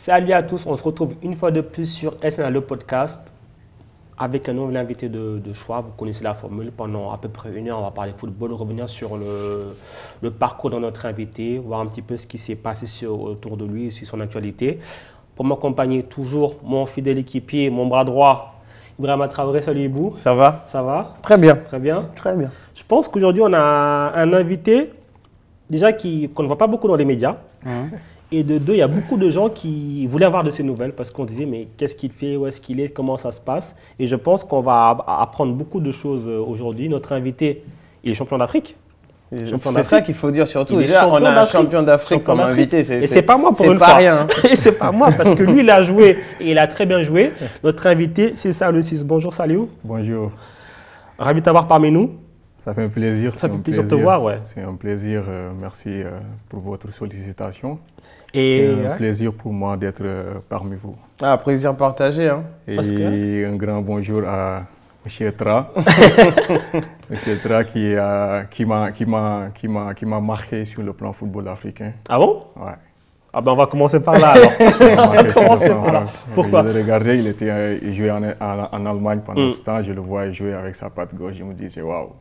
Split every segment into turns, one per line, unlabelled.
Salut à tous, on se retrouve une fois de plus sur SNL le podcast avec un nouvel invité de choix. Vous connaissez la formule, pendant à peu près une heure, on va parler football, revenir sur le parcours de notre invité, voir un petit peu ce qui s'est passé autour de lui, sur son actualité. Pour m'accompagner toujours, mon fidèle équipier, mon bras droit, Ibrahima Traoré. Salut Ibou.
Ça va?
Ça va?
Très bien.
Très bien.
Très bien.
Je pense qu'aujourd'hui, on a un invité déjà qu'on ne voit pas beaucoup dans les médias. Et de deux, il y a beaucoup de gens qui voulaient avoir de ses nouvelles parce qu'on disait mais qu'est-ce qu'il fait, où est-ce qu'il est, comment ça se passe. Et je pense qu'on va apprendre beaucoup de choses aujourd'hui. Notre invité, il est champion d'Afrique.
C'est ça qu'il faut dire surtout. Déjà, on a un champion d'Afrique comme invité.
Et c'est pas moi pour une fois.
C'est pas rien.
Et c'est pas moi parce que lui, il a joué et il a très bien joué. Notre invité, c'est Saliou Ciss. Bonjour Saliou.
Bonjour.
Ravi de t'avoir parmi nous.
Ça fait un plaisir.
Ça fait plaisir de te voir, ouais.
C'est un plaisir. Merci pour votre sollicitation.
Et
c'est un plaisir pour moi d'être parmi vous.
Ah, plaisir partagé. Hein.
Et un grand bonjour à M. Tra. M. Tra qui m'a marqué sur le plan football africain.
Ah bon?
Ouais.
Ah ben on va commencer par là alors. On va commencer par là. Pourquoi?
Je l'ai regardé, il jouait en Allemagne pendant ce temps. Je le voyais jouer avec sa patte gauche. Je me disais, waouh,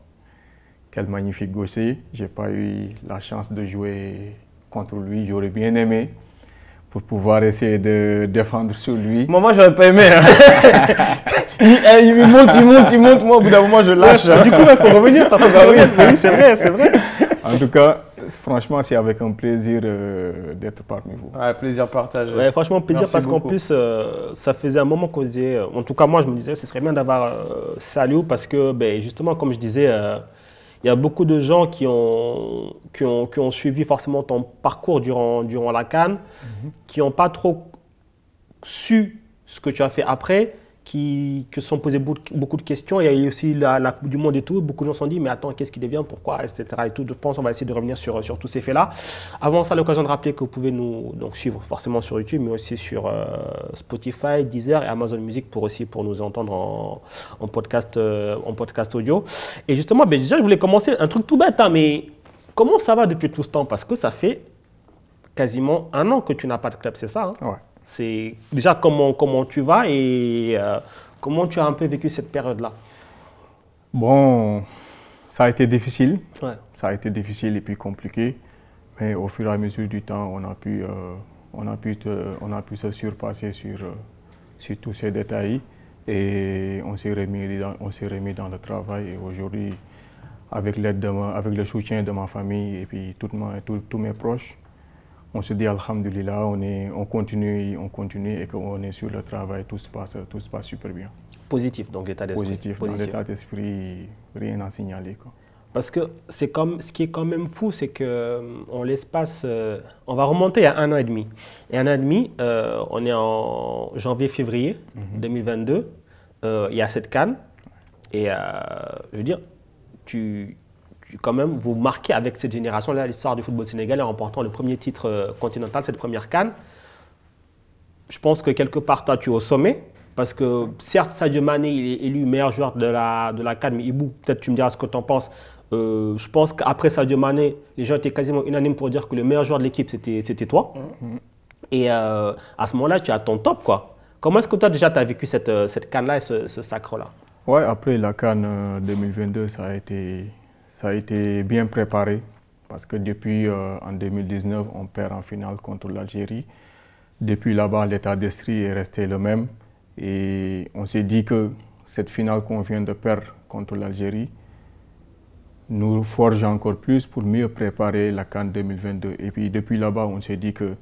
quel magnifique gaucher. Je n'ai pas eu la chance de jouer contre lui. J'aurais bien aimé pour pouvoir essayer de défendre sur lui.
Moi, j'aurais pas aimé. Hein. il monte. Moi, au bout d'un moment, je lâche.
Du coup, il faut revenir. Oui, c'est vrai.
En tout cas, franchement, c'est avec un plaisir d'être parmi vous.
Ouais, plaisir partagé.
Ouais, franchement, plaisir.
Merci
parce qu'en
beaucoup.
plus, ça faisait un moment qu'on disait, en tout cas moi je me disais, ce serait bien d'avoir Saliou parce que justement, comme je disais, il y a beaucoup de gens qui ont suivi forcément ton parcours durant la CAN, qui n'ont pas trop su ce que tu as fait après, qui se sont posés beaucoup de questions. Il y a eu aussi la Coupe du Monde et tout. Beaucoup de gens se sont dit, mais attends, qu'est-ce qui devient, pourquoi, etc. Et tout. Je pense qu'on va essayer de revenir sur tous ces faits-là. Avant ça, l'occasion de rappeler que vous pouvez nous suivre forcément sur YouTube, mais aussi sur Spotify, Deezer et Amazon Music pour nous entendre en podcast audio. Et justement, déjà, je voulais commencer un truc tout bête, hein, mais comment ça va depuis tout ce temps? Parce que ça fait quasiment un an que tu n'as pas de club, c'est ça, hein?
Ouais.
C'est déjà comment tu vas et comment tu as un peu vécu cette période-là?
Bon, ça a été difficile.
Ouais.
Ça a été difficile et puis compliqué. Mais au fur et à mesure du temps, on a pu se surpasser sur tous ces détails. Et on s'est remis dans le travail. Et aujourd'hui, avec le soutien de ma famille et puis tous mes proches, on se dit alhamdoulilah, on continue et qu'on est sur le travail, tout se passe super bien.
Positif, donc l'état d'esprit.
Positif, dans l'état d'esprit, rien à signaler, quoi.
Parce que ce qui est quand même fou, c'est qu'on l'espace, on va remonter à 1 an et demi. Et 1 an et demi, on est en janvier-février 2022, il y a cette CAN. Et je veux dire, quand même, vous marquez avec cette génération-là l'histoire du football sénégalais en remportant le premier titre continental, cette première CAN. Je pense que quelque part, toi, tu es au sommet. Parce que certes, Sadio Mané il est élu meilleur joueur de la CAN, mais Ibou, peut-être tu me diras ce que tu en penses. Je pense qu'après Sadio Mané, les gens étaient quasiment unanimes pour dire que le meilleur joueur de l'équipe, c'était toi. Et à ce moment-là, tu as ton top, quoi. Comment est-ce que toi, déjà, tu as vécu cette CAN-là et ce sacre-là?
Ouais, après la CAN 2022, ça a été bien préparé. Parce que depuis en 2019, on perd en finale contre l'Algérie. Depuis là-bas, l'état d'esprit est resté le même. Et on s'est dit que cette finale qu'on vient de perdre contre l'Algérie nous forge encore plus pour mieux préparer la CAN 2022. Et puis depuis là-bas, on s'est dit que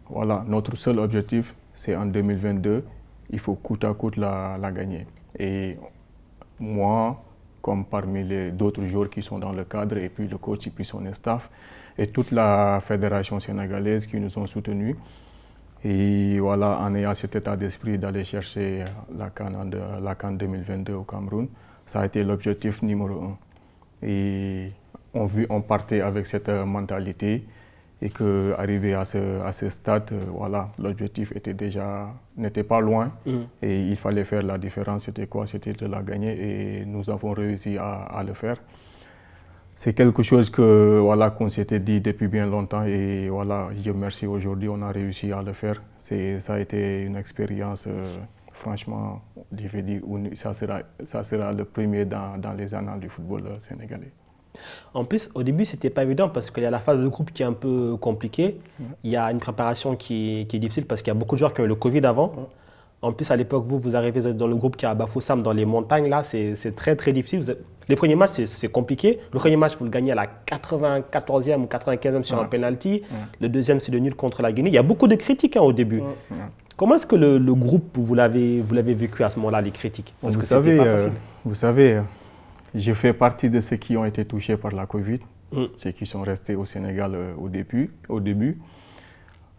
voilà, notre seul objectif, c'est en 2022, il faut coûte à coûte la gagner. Et moi, comme parmi les d'autres joueurs qui sont dans le cadre, et puis le coach et puis son staff, et toute la fédération sénégalaise qui nous ont soutenus, et voilà, en ayant cet état d'esprit d'aller chercher la CAN 2022 au Cameroun, ça a été l'objectif numéro 1. Et on partait avec cette mentalité et qu'arrivé à ce stade, voilà, l'objectif n'était pas loin et il fallait faire la différence. C'était quoi? C'était de la gagner et nous avons réussi à le faire. C'est quelque chose que voilà qu'on s'était dit depuis bien longtemps et voilà, Dieu merci, aujourd'hui on a réussi à le faire. Ça a été une expérience franchement, je vais dire, ça sera le premier dans les annales du football sénégalais.
En plus, au début, c'était pas évident parce qu'il y a la phase de groupe qui est un peu compliquée. Il y a une préparation qui est difficile parce qu'il y a beaucoup de joueurs qui ont eu le Covid avant. En plus, à l'époque, vous arrivez dans le groupe qui est à Bafoussam, dans les montagnes, là, c'est très très difficile. Les premiers matchs, c'est compliqué. Le premier match, vous le gagnez à la 94e ou 95e sur un penalty. Le deuxième, c'est le nul contre la Guinée. Il y a beaucoup de critiques au début. Comment est-ce que le groupe, vous l'avez vécu à ce moment-là, les critiques?
Parce que c'était pas facile. Vous savez, je fais partie de ceux qui ont été touchés par la Covid, ceux qui sont restés au Sénégal au début.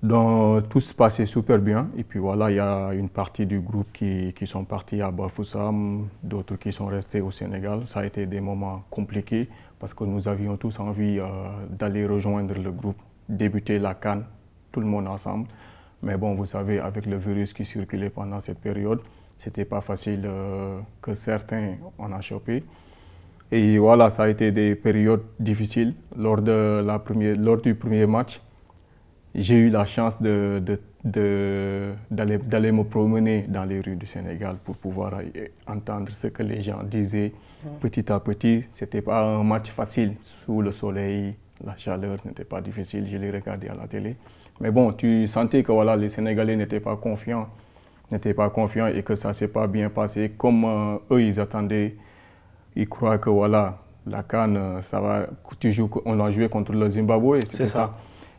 Donc tout se passait super bien. Et puis voilà, il y a une partie du groupe qui sont partis à Bafoussam, d'autres qui sont restés au Sénégal. Ça a été des moments compliqués parce que nous avions tous envie d'aller rejoindre le groupe, débuter la CAN, tout le monde ensemble. Mais bon, vous savez, avec le virus qui circulait pendant cette période, c'était pas facile que certains en ont chopé. Et voilà, ça a été des périodes difficiles. Lors du premier match, j'ai eu la chance d'aller me promener dans les rues du Sénégal pour pouvoir entendre ce que les gens disaient petit à petit. Ce n'était pas un match facile sous le soleil, la chaleur n'était pas difficile, je l'ai regardé à la télé. Mais bon, tu sentais que voilà, les Sénégalais n'étaient pas confiants et que ça ne s'est pas bien passé comme eux ils attendaient. Ils croient que voilà, la CAN, ça va, on a joué contre le Zimbabwe, c'était ça.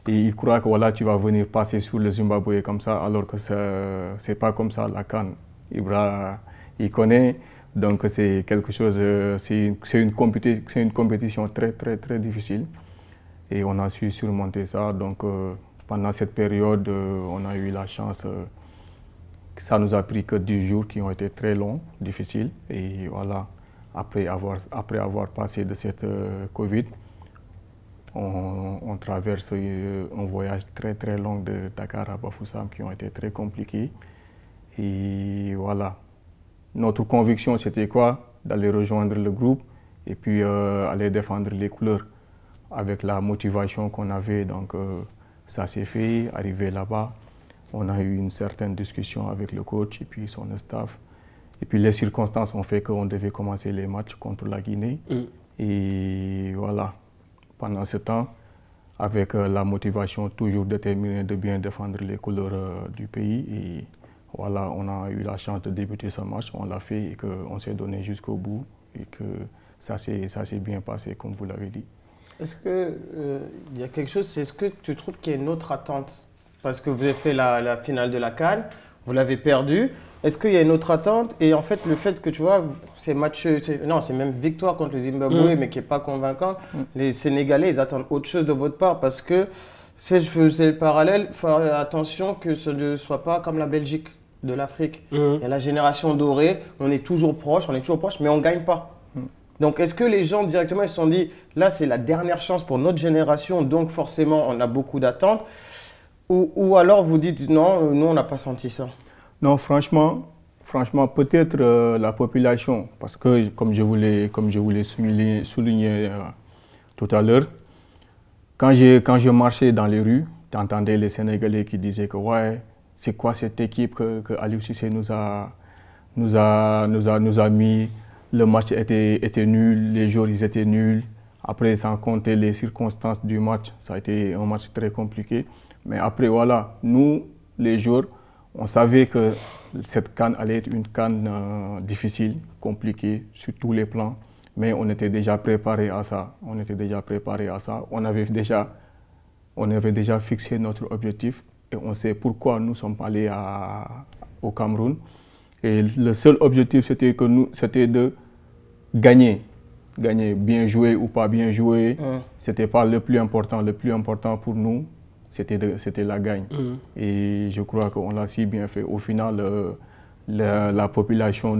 Et ils croient que voilà, tu vas venir passer sur le Zimbabwe comme ça, alors que ce n'est pas comme ça la CAN. Ibra, il connaît, donc c'est quelque chose, c'est une compétition très très très difficile. Et on a su surmonter ça. Donc pendant cette période, on a eu la chance, ça nous a pris que 10 jours qui ont été très longs, difficiles. Et voilà, après avoir passé de cette Covid, on traverse un voyage très très long de Dakar à Bafoussam qui ont été très compliqués. Et voilà, notre conviction c'était quoi? D'aller rejoindre le groupe et puis aller défendre les couleurs avec la motivation qu'on avait. Donc ça s'est fait, arrivé là-bas, on a eu une certaine discussion avec le coach et puis son staff. Et puis les circonstances ont fait qu'on devait commencer les matchs contre la Guinée. Et voilà. Pendant ce temps, avec la motivation toujours déterminée de bien défendre les couleurs du pays. Et voilà, on a eu la chance de débuter ce match, on l'a fait et qu'on s'est donné jusqu'au bout et que ça s'est bien passé comme vous l'avez dit.
Est-ce qu'il y a quelque chose, est-ce que tu trouves qu'il y a une autre attente? Parce que vous avez fait la finale de la CAN, vous l'avez perdue. Est-ce qu'il y a une autre attente? Et en fait, le fait que tu vois, ces matchs, c'est même victoire contre le Zimbabwe, mais qui n'est pas convaincant. Les Sénégalais, ils attendent autre chose de votre part parce que, je faisais le parallèle, il faut faire attention que ce ne soit pas comme la Belgique de l'Afrique. Il y a la génération dorée, on est toujours proche, mais on ne gagne pas. Donc, est-ce que les gens directement ils se sont dit, là, c'est la dernière chance pour notre génération, donc forcément, on a beaucoup d'attentes? Ou alors vous dites, non, nous, on n'a pas senti ça?
Non, franchement, peut-être la population, parce que comme je voulais souligner tout à l'heure, quand je marchais dans les rues, tu entendais les Sénégalais qui disaient que ouais, c'est quoi cette équipe que Aliou Cissé nous a mis, le match était nul, les joueurs ils étaient nuls. Après, sans compter les circonstances du match, ça a été un match très compliqué. Mais après, voilà, nous, les joueurs, on savait que cette CAN allait être une CAN difficile, compliquée sur tous les plans, mais on était déjà préparé à ça. On avait déjà fixé notre objectif et on sait pourquoi nous sommes allés au Cameroun. Et le seul objectif, c'était de gagner. Gagner, bien jouer ou pas bien jouer, ce n'était pas le plus important. Le plus important pour nous, c'était la gagne. Et je crois qu'on l'a si bien fait. Au final, la population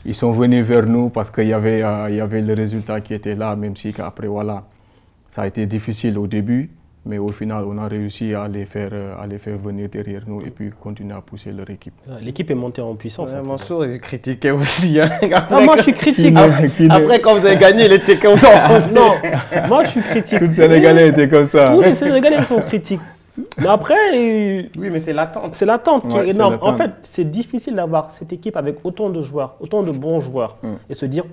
ils sont venus vers nous parce qu'il y avait le résultat qui était là, même si après, voilà, ça a été difficile au début. Mais au final, on a réussi à les faire venir derrière nous et puis continuer à pousser leur équipe.
L'équipe est montée en puissance.
Ouais, Mansour est critiqué aussi. Hein.
Après, moi, je suis critique.
Après, quand vous avez gagné, il était content.
Non, moi, je suis critique.
Tous les Sénégalais étaient comme ça.
Tous les Sénégalais sont critiques. Mais après,
oui, mais c'est l'attente.
C'est l'attente qui est énorme. En fait, c'est difficile d'avoir cette équipe avec autant de joueurs, autant de bons joueurs, et se dire,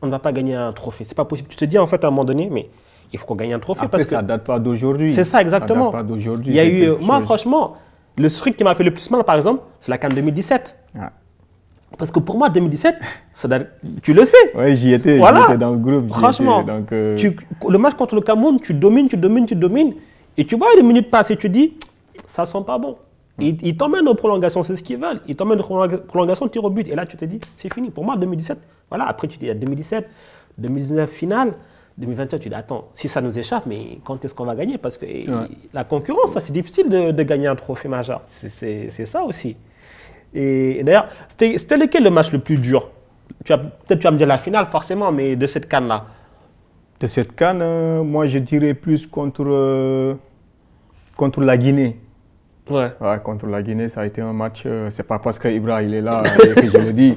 on ne va pas gagner un trophée. C'est pas possible. Tu te dis en fait à un moment donné, mais il faut qu'on gagne un trophée.
Après, parce que ça date pas d'aujourd'hui.
C'est ça, exactement.
Ça date pas d'aujourd'hui.
Il y a eu, moi, franchement, le truc qui m'a fait le plus mal, par exemple, c'est la CAN 2017. Ah. Parce que pour moi, 2017, ça date, tu le sais.
Oui, j'y étais, j'étais dans le groupe.
Franchement, donc, le match contre le Cameroun, tu domines. Et tu vois les minutes passées, tu dis, ça sent pas bon. Ils t'emmènent aux prolongations, c'est ce qu'ils veulent. Ils t'emmènent aux prolongations, tir au but. Et là, tu te dis, c'est fini. Pour moi, 2017, voilà. Après, tu dis, il y a 2017, 2019 finale. 2021, tu dis, attends, si ça nous échappe, mais quand est-ce qu'on va gagner? Parce que la concurrence, c'est difficile de gagner un trophée majeur. C'est ça aussi. Et d'ailleurs, c'était lequel le match le plus dur? Peut-être tu vas me dire la finale, forcément, mais de cette CAN-là.
De cette CAN, moi, je dirais plus contre la Guinée. Ouais, contre la Guinée, ça a été un match, c'est pas parce que Ibra il est là que je le dis,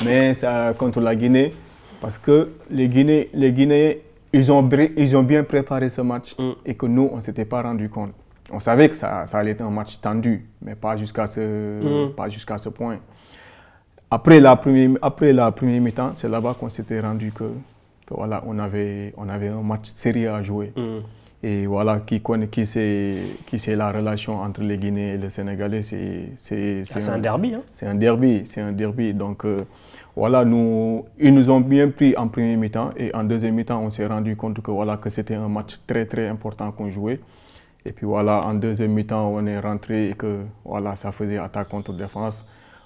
mais ça, contre la Guinée, parce que les Guinéens, ils ont bien préparé ce match et que nous, on ne s'était pas rendu compte. On savait que ça allait être un match tendu, mais pas jusqu'à ce point. Après la première mi-temps, c'est là-bas qu'on s'était rendu que voilà, on avait un match sérieux à jouer. Et voilà, qui sait la relation entre les Guinéens et les Sénégalais, c'est
un derby. Hein?
C'est un derby. Donc voilà, ils nous ont bien pris en première mi-temps et en deuxième mi-temps, on s'est rendu compte que c'était un match très très important qu'on jouait. Et puis voilà, en deuxième mi-temps, on est rentré et que voilà, ça faisait attaque contre défense.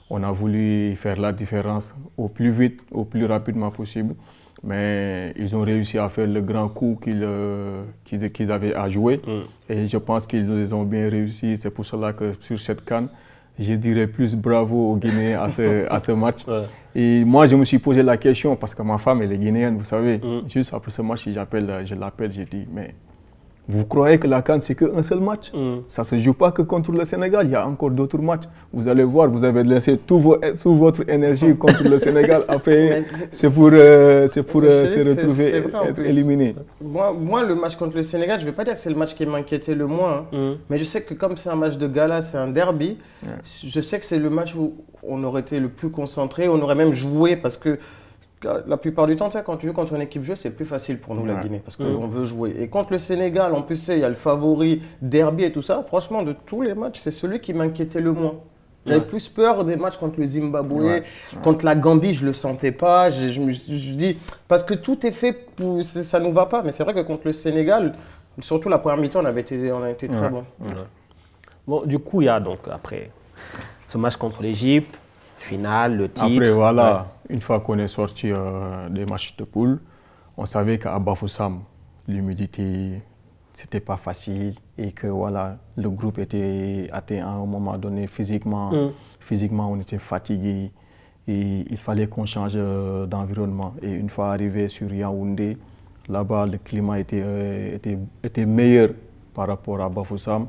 On a voulu faire la différence au plus vite, au plus rapidement possible. Mais ils ont réussi à faire le grand coup qu'ils avaient à jouer. Et je pense qu'ils les ont bien réussi. C'est pour cela que sur cette CAN, je dirais plus bravo aux Guinéens à ce match. Et moi, je me suis posé la question, parce que ma femme, elle est guinéenne, vous savez. Juste après ce match, je l'appelle, j'ai dit, mais vous croyez que la CAN, c'est qu'un seul match? Ça ne se joue pas que contre le Sénégal, il y a encore d'autres matchs. Vous allez voir, vous avez laissé toute votre énergie contre le Sénégal. Après, c'est pour se retrouver, être éliminé.
Moi, le match contre le Sénégal, je ne vais pas dire que c'est le match qui m'inquiétait le moins. Mais je sais que comme c'est un match de gala, c'est un derby, je sais que c'est le match où on aurait été le plus concentré, on aurait même joué parce que la plupart du temps, quand tu joues contre une équipe jeu, c'est plus facile pour nous, la Guinée, parce qu'on veut jouer. Et contre le Sénégal, en plus, il y a le favori, derby et tout ça. Franchement, de tous les matchs, c'est celui qui m'inquiétait le moins. J'avais plus peur des matchs contre le Zimbabwe, contre la Gambie, je ne le sentais pas. Je dis, parce que tout est fait pour. Ça ne nous va pas. Mais c'est vrai que contre le Sénégal, surtout la première mi-temps, on a été très bon.
Bon, du coup, il y a donc après ce match contre l'Égypte. Finale, le titre.
Après, voilà, une fois qu'on est sorti des matchs de poule, on savait qu'à Bafoussam, l'humidité, c'était pas facile et que voilà, le groupe était atteint à un moment donné physiquement. Physiquement, on était fatigué et il fallait qu'on change d'environnement. Et une fois arrivé sur Yaoundé, là-bas, le climat était meilleur par rapport à Bafoussam.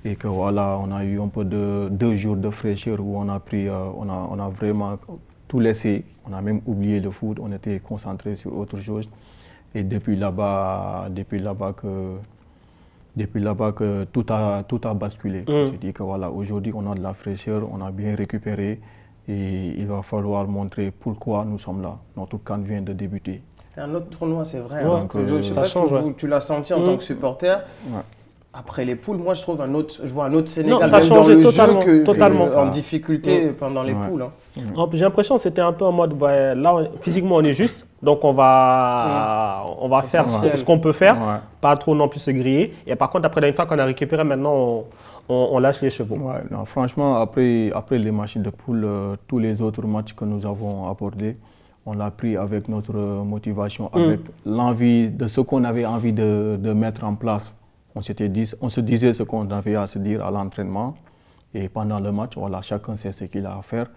Et que voilà, on a eu un peu de 2 jours de fraîcheur où on a vraiment tout laissé. On a même oublié le foot, on était concentré sur autre chose. Et depuis là-bas que tout a basculé. On s'est dit que voilà, aujourd'hui on a de la fraîcheur, on a bien récupéré et il va falloir montrer pourquoi nous sommes là. Notre CAN vient de débuter.
C'est un autre tournoi, c'est vrai. Ça change. Tu l'as senti en tant que supporter. Après les poules, moi je vois un autre Sénégal
ça
même dans le
totalement,
jeu
totalement.
En difficulté pendant les poules.
J'ai l'impression que c'était un peu en mode, là physiquement on est juste, donc on va faire ce qu'on peut faire, pas trop non plus se griller. Et par contre après une fois qu'on a récupéré, maintenant on lâche les chevaux.
Non, franchement après les matchs de poule, tous les autres matchs que nous avons abordés, on l'a pris avec notre motivation, avec l'envie de ce qu'on avait envie de mettre en place. On se disait ce qu'on avait à se dire à l'entraînement et pendant le match, voilà, chacun sait ce qu'il a à faire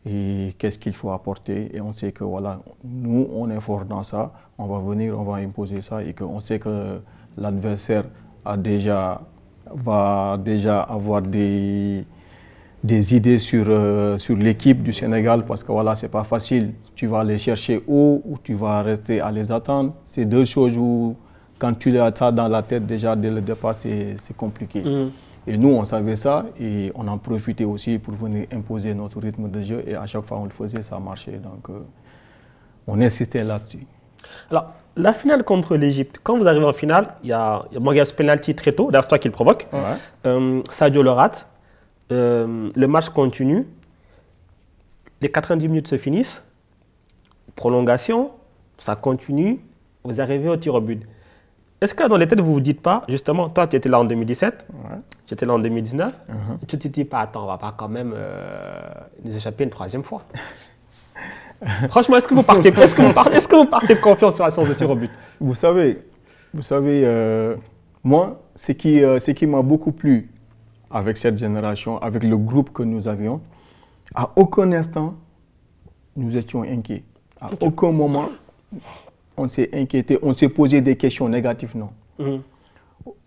et qu'est-ce qu'il faut apporter. Et on sait que voilà, nous, on est fort dans ça, on va venir, on va imposer ça et qu'on sait que l'adversaire va déjà avoir des idées sur l'équipe du Sénégal parce que voilà, c'est pas facile. Tu vas les chercher haut ou tu vas rester à les attendre. C'est deux choses où, quand tu as ça dans la tête déjà dès le départ, c'est compliqué. Et nous, on savait ça et on en profitait aussi pour venir imposer notre rythme de jeu. Et à chaque fois on le faisait, ça marchait. Donc, on insistait là-dessus.
Alors, la finale contre l'Égypte, quand vous arrivez en finale, il y a ce penalty très tôt, d'ailleurs c'est toi qui le provoque. Sadio le rate. Le match continue. Les 90 minutes se finissent. Prolongation, ça continue. Vous arrivez au tir au but. Est-ce que dans les têtes, vous ne vous dites pas, justement, toi tu étais là en 2017, j'étais là en 2019, et tu te dis pas, attends, on ne va pas quand même nous échapper une troisième fois. Franchement, est-ce que vous partez de confiance sur la séance de tir au but?
Vous savez, moi, ce qui m'a beaucoup plu avec cette génération, avec le groupe que nous avions, à aucun instant, nous étions inquiets. À aucun moment, on s'est inquiété, on s'est posé des questions négatives, non.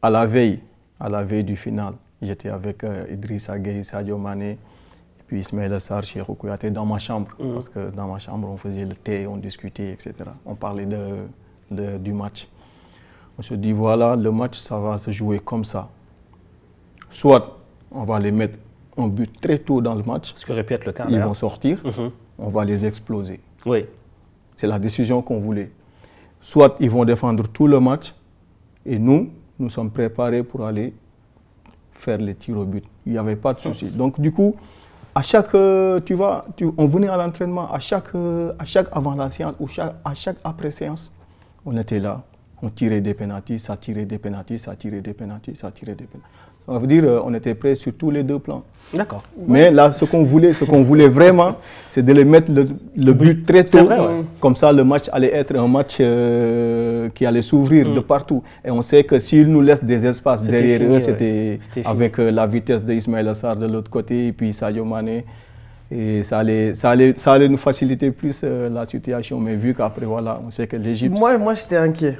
À la veille du final, j'étais avec Idrissa Gueye, Sadio Mané, et puis Ismaïla Sarr, Cheikhou Kouyaté dans ma chambre. Parce que dans ma chambre, on faisait le thé, on discutait, etc. On parlait du match. On se dit, voilà, le match, ça va se jouer comme ça. Soit on va les mettre un but très tôt dans le match.
Ce qui aurait pu être le cas.
Ils vont sortir, on va les exploser.
Oui.
C'est la décision qu'on voulait. Soit ils vont défendre tout le match et nous sommes préparés pour aller faire les tirs au but. Il n'y avait pas de souci. Donc du coup, à chaque, on venait à l'entraînement, à chaque avant la séance ou à chaque après séance, on était là. On tirait des pénaltys, ça tirait des pénaltys, ça tirait des pénaltys, ça tirait des pénaltys. Ça veut dire qu'on était prêts sur tous les deux plans.
D'accord.
Mais là, ce qu'on voulait vraiment, c'est de les mettre le but très tôt.
Vrai, ouais.
Comme ça, le match allait être un match qui allait s'ouvrir de partout. Et on sait que s'ils nous laissent des espaces derrière eux, c'était avec la vitesse d'Ismaïla Sarr de l'autre côté, et puis Sadio Mané. Et ça allait nous faciliter plus la situation. Mais vu qu'après, voilà, on sait que l'Égypte...
Moi j'étais inquiet.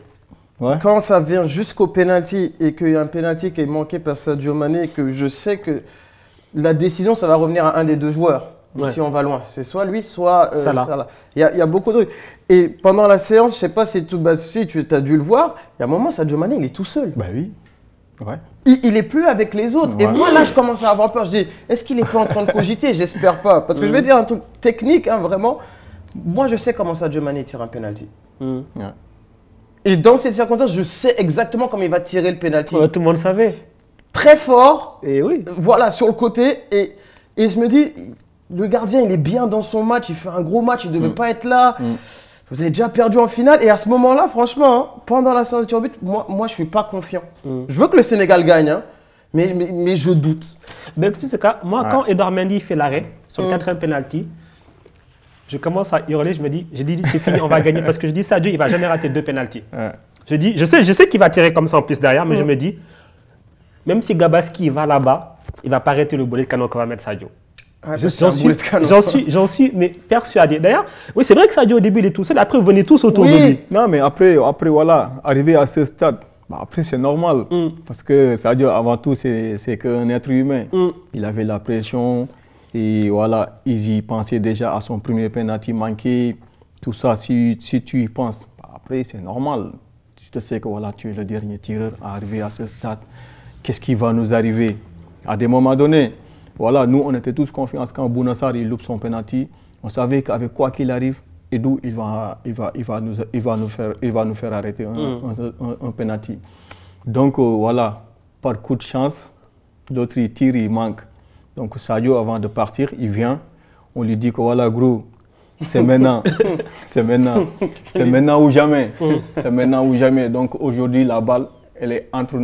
Ouais. Quand ça vient jusqu'au pénalty et qu'il y a un pénalty qui est manqué par Sadio Mané et que je sais que la décision, ça va revenir à un des deux joueurs. Si on va loin, c'est soit lui, soit Salah. Il y a beaucoup de trucs. Et pendant la séance, je ne sais pas si tu as dû le voir, il y a un moment, Sadio Mané, il est tout seul.
Bah oui. Ouais.
Il n'est plus avec les autres. Ouais. Et moi, là, je commence à avoir peur. Je dis, est-ce qu'il n'est pas en train de cogiter? J'espère pas. Parce que je vais dire un truc technique, hein, vraiment. Moi, je sais comment Sadio Mané tire un pénalty. Ouais. Et dans cette circonstance, je sais exactement comment il va tirer le pénalty.
Tout le monde savait.
Très fort.
Et oui.
Voilà, sur le côté. Et je me dis, le gardien, il est bien dans son match. Il fait un gros match. Il ne devait pas être là. Vous avez déjà perdu en finale. Et à ce moment-là, franchement, hein, pendant la séance de tir au but, moi, je ne suis pas confiant. Je veux que le Sénégal gagne, hein, mais je doute.
Ben, écoute, c'est ça. Moi, quand Edouard Mendy fait l'arrêt sur le 4e penalty, je commence à hurler, je dis c'est fini, on va gagner. Parce que je dis, Sadio, il ne va jamais rater 2 pénaltys. Je sais qu'il va tirer comme ça en plus derrière, mais je me dis, même si Gabaski va là-bas, il ne va pas arrêter le boulet de canon qu'on va mettre Sadio. J'en suis mais persuadé. D'ailleurs, oui, c'est vrai que Sadio, au début, il est tout seul. Après, vous venez tous autour de lui.
Non, mais après voilà, arrivé à ce stade, après, c'est normal. Parce que Sadio, avant tout, c'est qu'un être humain. Il avait la pression. Et voilà, ils y pensaient déjà à son premier penalty manqué. Tout ça, si tu y penses, après, c'est normal. Tu te sais que voilà, tu es le dernier tireur à arriver à ce stade. Qu'est-ce qui va nous arriver? À des moments donnés, voilà, nous, on était tous confiants quand Bouna Sarr, il loupe son penalty. On savait qu'avec quoi qu'il arrive, Edou, il va nous faire arrêter un penalty. Donc, voilà, par coup de chance, l'autre, il tire, il manque. Donc Sadio, avant de partir, il vient, on lui dit que voilà, gros, c'est maintenant, c'est maintenant ou jamais, c'est maintenant ou jamais. Donc aujourd'hui, la balle, elle est entre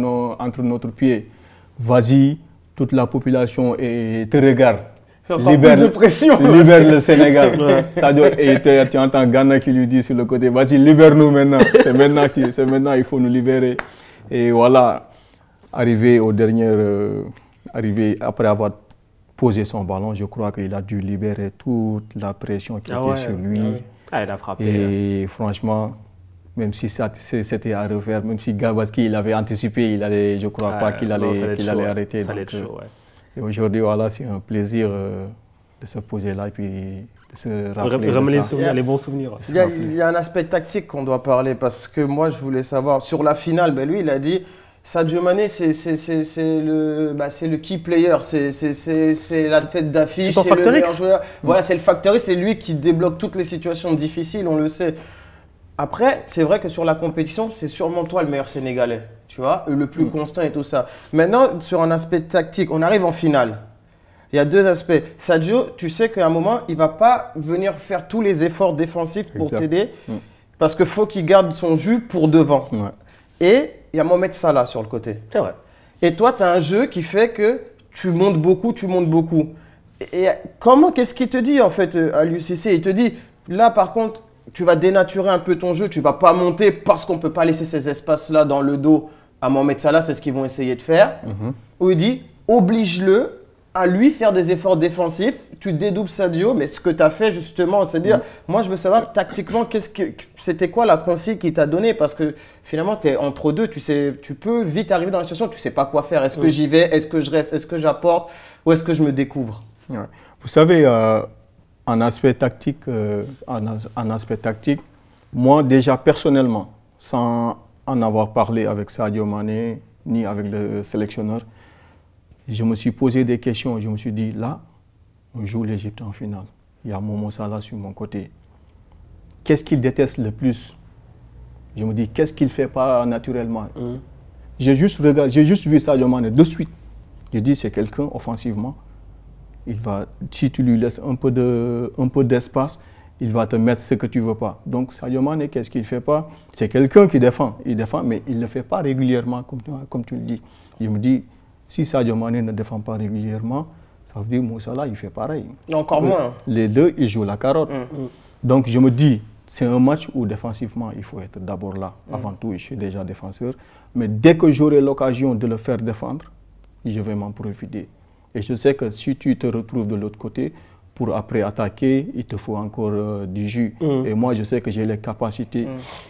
notre pied. Vas-y, toute la population te regarde. Libère le Sénégal. Sadio, et tu entends Ghana qui lui dit sur le côté, vas-y, libère-nous maintenant. C'est maintenant, il faut nous libérer. Et voilà, arrivé après avoir posé son ballon, je crois qu'il a dû libérer toute la pression qui était sur lui.
Il a frappé.
Et franchement, même si c'était à refaire, même si Gabaski il avait anticipé, je ne crois pas qu'il allait arrêter.
Ça allait être chaud, ouais.
Et aujourd'hui, voilà, c'est un plaisir de se poser là et puis de se rappeler
les bons souvenirs.
Il y a un aspect tactique qu'on doit parler parce que moi, je voulais savoir, sur la finale, ben lui, il a dit Sadio Mané, c'est le key player, c'est la tête d'affiche, c'est le meilleur joueur. Voilà, c'est le facteur X, c'est lui qui débloque toutes les situations difficiles, on le sait. Après, c'est vrai que sur la compétition, c'est sûrement toi le meilleur Sénégalais, tu vois, le plus constant et tout ça. Maintenant, sur un aspect tactique, on arrive en finale. Il y a deux aspects. Sadio, tu sais qu'à un moment, il ne va pas venir faire tous les efforts défensifs pour t'aider parce qu'il faut qu'il garde son jus pour devant.
Ouais.
Et il y a Mohamed Salah sur le côté.
C'est vrai.
Et toi, tu as un jeu qui fait que tu montes beaucoup, Et qu'est-ce qu'il te dit en fait à l'UCC? Il te dit, là par contre, tu vas dénaturer un peu ton jeu, tu ne vas pas monter parce qu'on ne peut pas laisser ces espaces-là dans le dos à Mohamed Salah, c'est ce qu'ils vont essayer de faire. Où il dit, oblige-le à lui faire des efforts défensifs, tu dédoubles Sadio, mais ce que tu as fait justement, c'est-à-dire, moi je veux savoir tactiquement, c'était quoi la consigne qu'il t'a donnée? Parce que finalement, tu es entre deux, tu peux vite arriver dans la situation, tu ne sais pas quoi faire. Est-ce que j'y vais? Est-ce que je reste? Est-ce que j'apporte? Ou est-ce que je me découvre?
Ouais. Vous savez, en aspect tactique, moi déjà personnellement, sans en avoir parlé avec Sadio Mané, ni avec le sélectionneur, je me suis posé des questions. Je me suis dit, là, on joue l'Égypte en finale. Il y a Momo Salah sur mon côté. Qu'est-ce qu'il déteste le plus? Je me dis, qu'est-ce qu'il ne fait pas naturellement? J'ai juste vu Sadio Mané de suite. Je dis, c'est quelqu'un, offensivement, si tu lui laisses un peu d'espace, il va te mettre ce que tu ne veux pas. Donc Sadio Mané, qu'est-ce qu'il ne fait pas? C'est quelqu'un qui défend. Il défend, mais il ne le fait pas régulièrement, comme tu le dis. Je me dis, si Sadio Mané ne défend pas régulièrement, ça veut dire Moussa Salah, il fait pareil.
Encore moins.
Les deux, ils jouent la carotte. Donc je me dis, c'est un match où défensivement, il faut être d'abord là. Avant tout, je suis déjà défenseur. Mais dès que j'aurai l'occasion de le faire défendre, je vais m'en profiter. Et je sais que si tu te retrouves de l'autre côté, pour après attaquer, il te faut encore du jus. Et moi, je sais que j'ai les capacités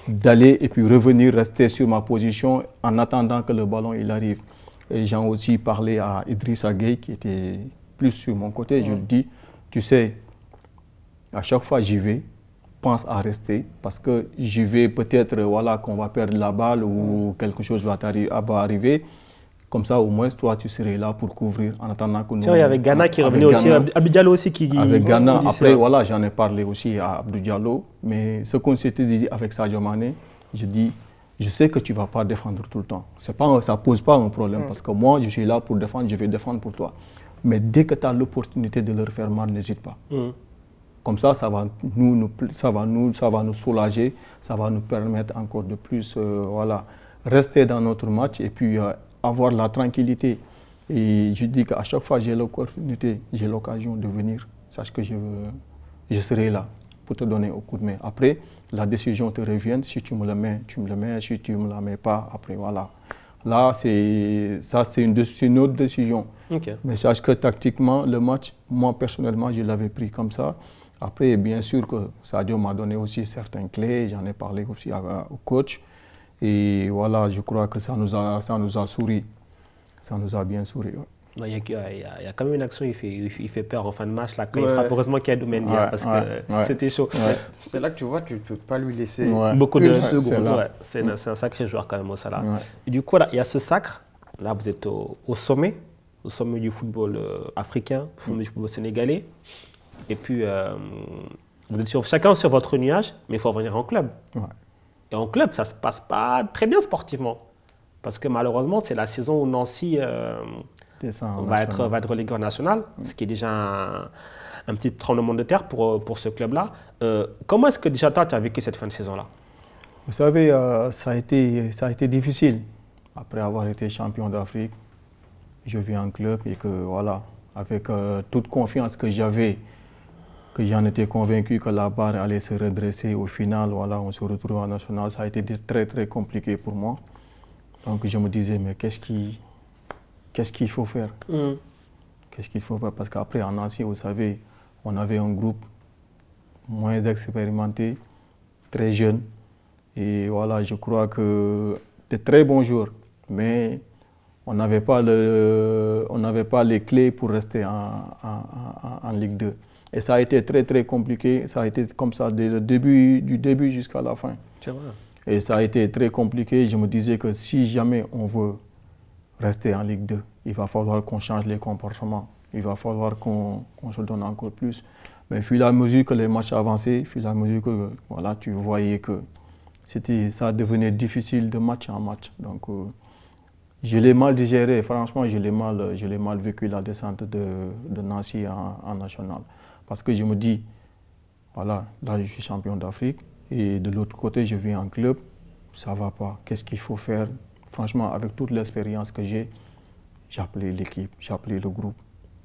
d'aller et puis revenir, rester sur ma position en attendant que le ballon il arrive. Et j'ai aussi parlé à Idrissa Gueye qui était plus sur mon côté. Je lui dis, tu sais, à chaque fois j'y vais, pense à rester parce que j'y vais peut-être voilà, qu'on va perdre la balle ou quelque chose va arriver. Comme ça, au moins, toi, tu serais là pour couvrir en attendant que nous...
Il y avait Ghana qui revenait aussi, Abdou Diallo aussi qui...
Avec Ghana, après, voilà, j'en ai parlé aussi à Abdou Diallo. Mais ce qu'on s'était dit avec Sadio Mané, je dis, je sais que tu ne vas pas défendre tout le temps. Ça ne pose pas un problème parce que moi, je suis là pour défendre, je vais défendre pour toi. Mais dès que tu as l'opportunité de leur faire mal, n'hésite pas. Comme ça, ça va nous soulager, ça va nous permettre encore de plus, voilà, rester dans notre match et puis... avoir la tranquillité. Et je dis qu'à chaque fois j'ai l'opportunité, j'ai l'occasion de venir, sache que je serai là pour te donner un coup de main. Après, la décision te revient. Si tu me le mets, tu me le mets. Si tu ne me la mets pas, après voilà. Là, c'est une autre décision. Mais sache que tactiquement, le match, moi personnellement, je l'avais pris comme ça. Après, bien sûr que Sadio m'a donné aussi certaines clés. J'en ai parlé aussi au coach. Et voilà, je crois que ça nous a souri. Ça nous a bien souri.
Il y a quand même une action, il fait peur en fin de match. Là, quand il frappe, heureusement qu'il y a Doumbé parce que c'était chaud.
C'est là que tu vois, tu ne peux pas lui laisser
beaucoup de
secondes.
C'est un sacré joueur quand même, au Salah. Et du coup, là, il y a ce sacre. Là, vous êtes au sommet du football africain, du football sénégalais. Et puis, vous êtes chacun sur votre nuage, mais il faut revenir en club. Et en club, ça ne se passe pas très bien sportivement. Parce que malheureusement, c'est la saison où Nancy va être relégué en national, ce qui est déjà un petit tremblement de terre pour ce club-là. Comment est-ce que déjà toi, tu as vécu cette fin de saison-là?
Vous savez, ça a été difficile. Après avoir été champion d'Afrique, je viens en club et que voilà, avec toute confiance que j'avais, que j'en étais convaincu que la barre allait se redresser. Au final, voilà, on se retrouve en national. Ça a été très, très compliqué pour moi. Donc, je me disais, mais qu'est-ce qu'il faut faire? Qu'est-ce qu'il faut faire? Parce qu'après, en Nancy, vous savez, on avait un groupe moins expérimenté, très jeune. Et voilà, je crois que de très bons jours, mais on n'avait pas les clés pour rester en Ligue 2. Et ça a été très très compliqué, ça a été comme ça du début jusqu'à la fin.
C'est vrai.
Et ça a été très compliqué. Je me disais que si jamais on veut rester en Ligue 2, il va falloir qu'on change les comportements. Il va falloir qu'on se donne encore plus. Mais au fur et à mesure que les matchs avançaient, au fur et à mesure que voilà, tu voyais que ça devenait difficile de match en match. Donc je l'ai mal digéré, franchement, je l'ai mal vécu la descente de Nancy en national. Parce que je me dis, voilà, là je suis champion d'Afrique et de l'autre côté je viens en club, ça ne va pas. Qu'est-ce qu'il faut faire? Franchement, avec toute l'expérience que j'ai appelé l'équipe, j'ai appelé le groupe.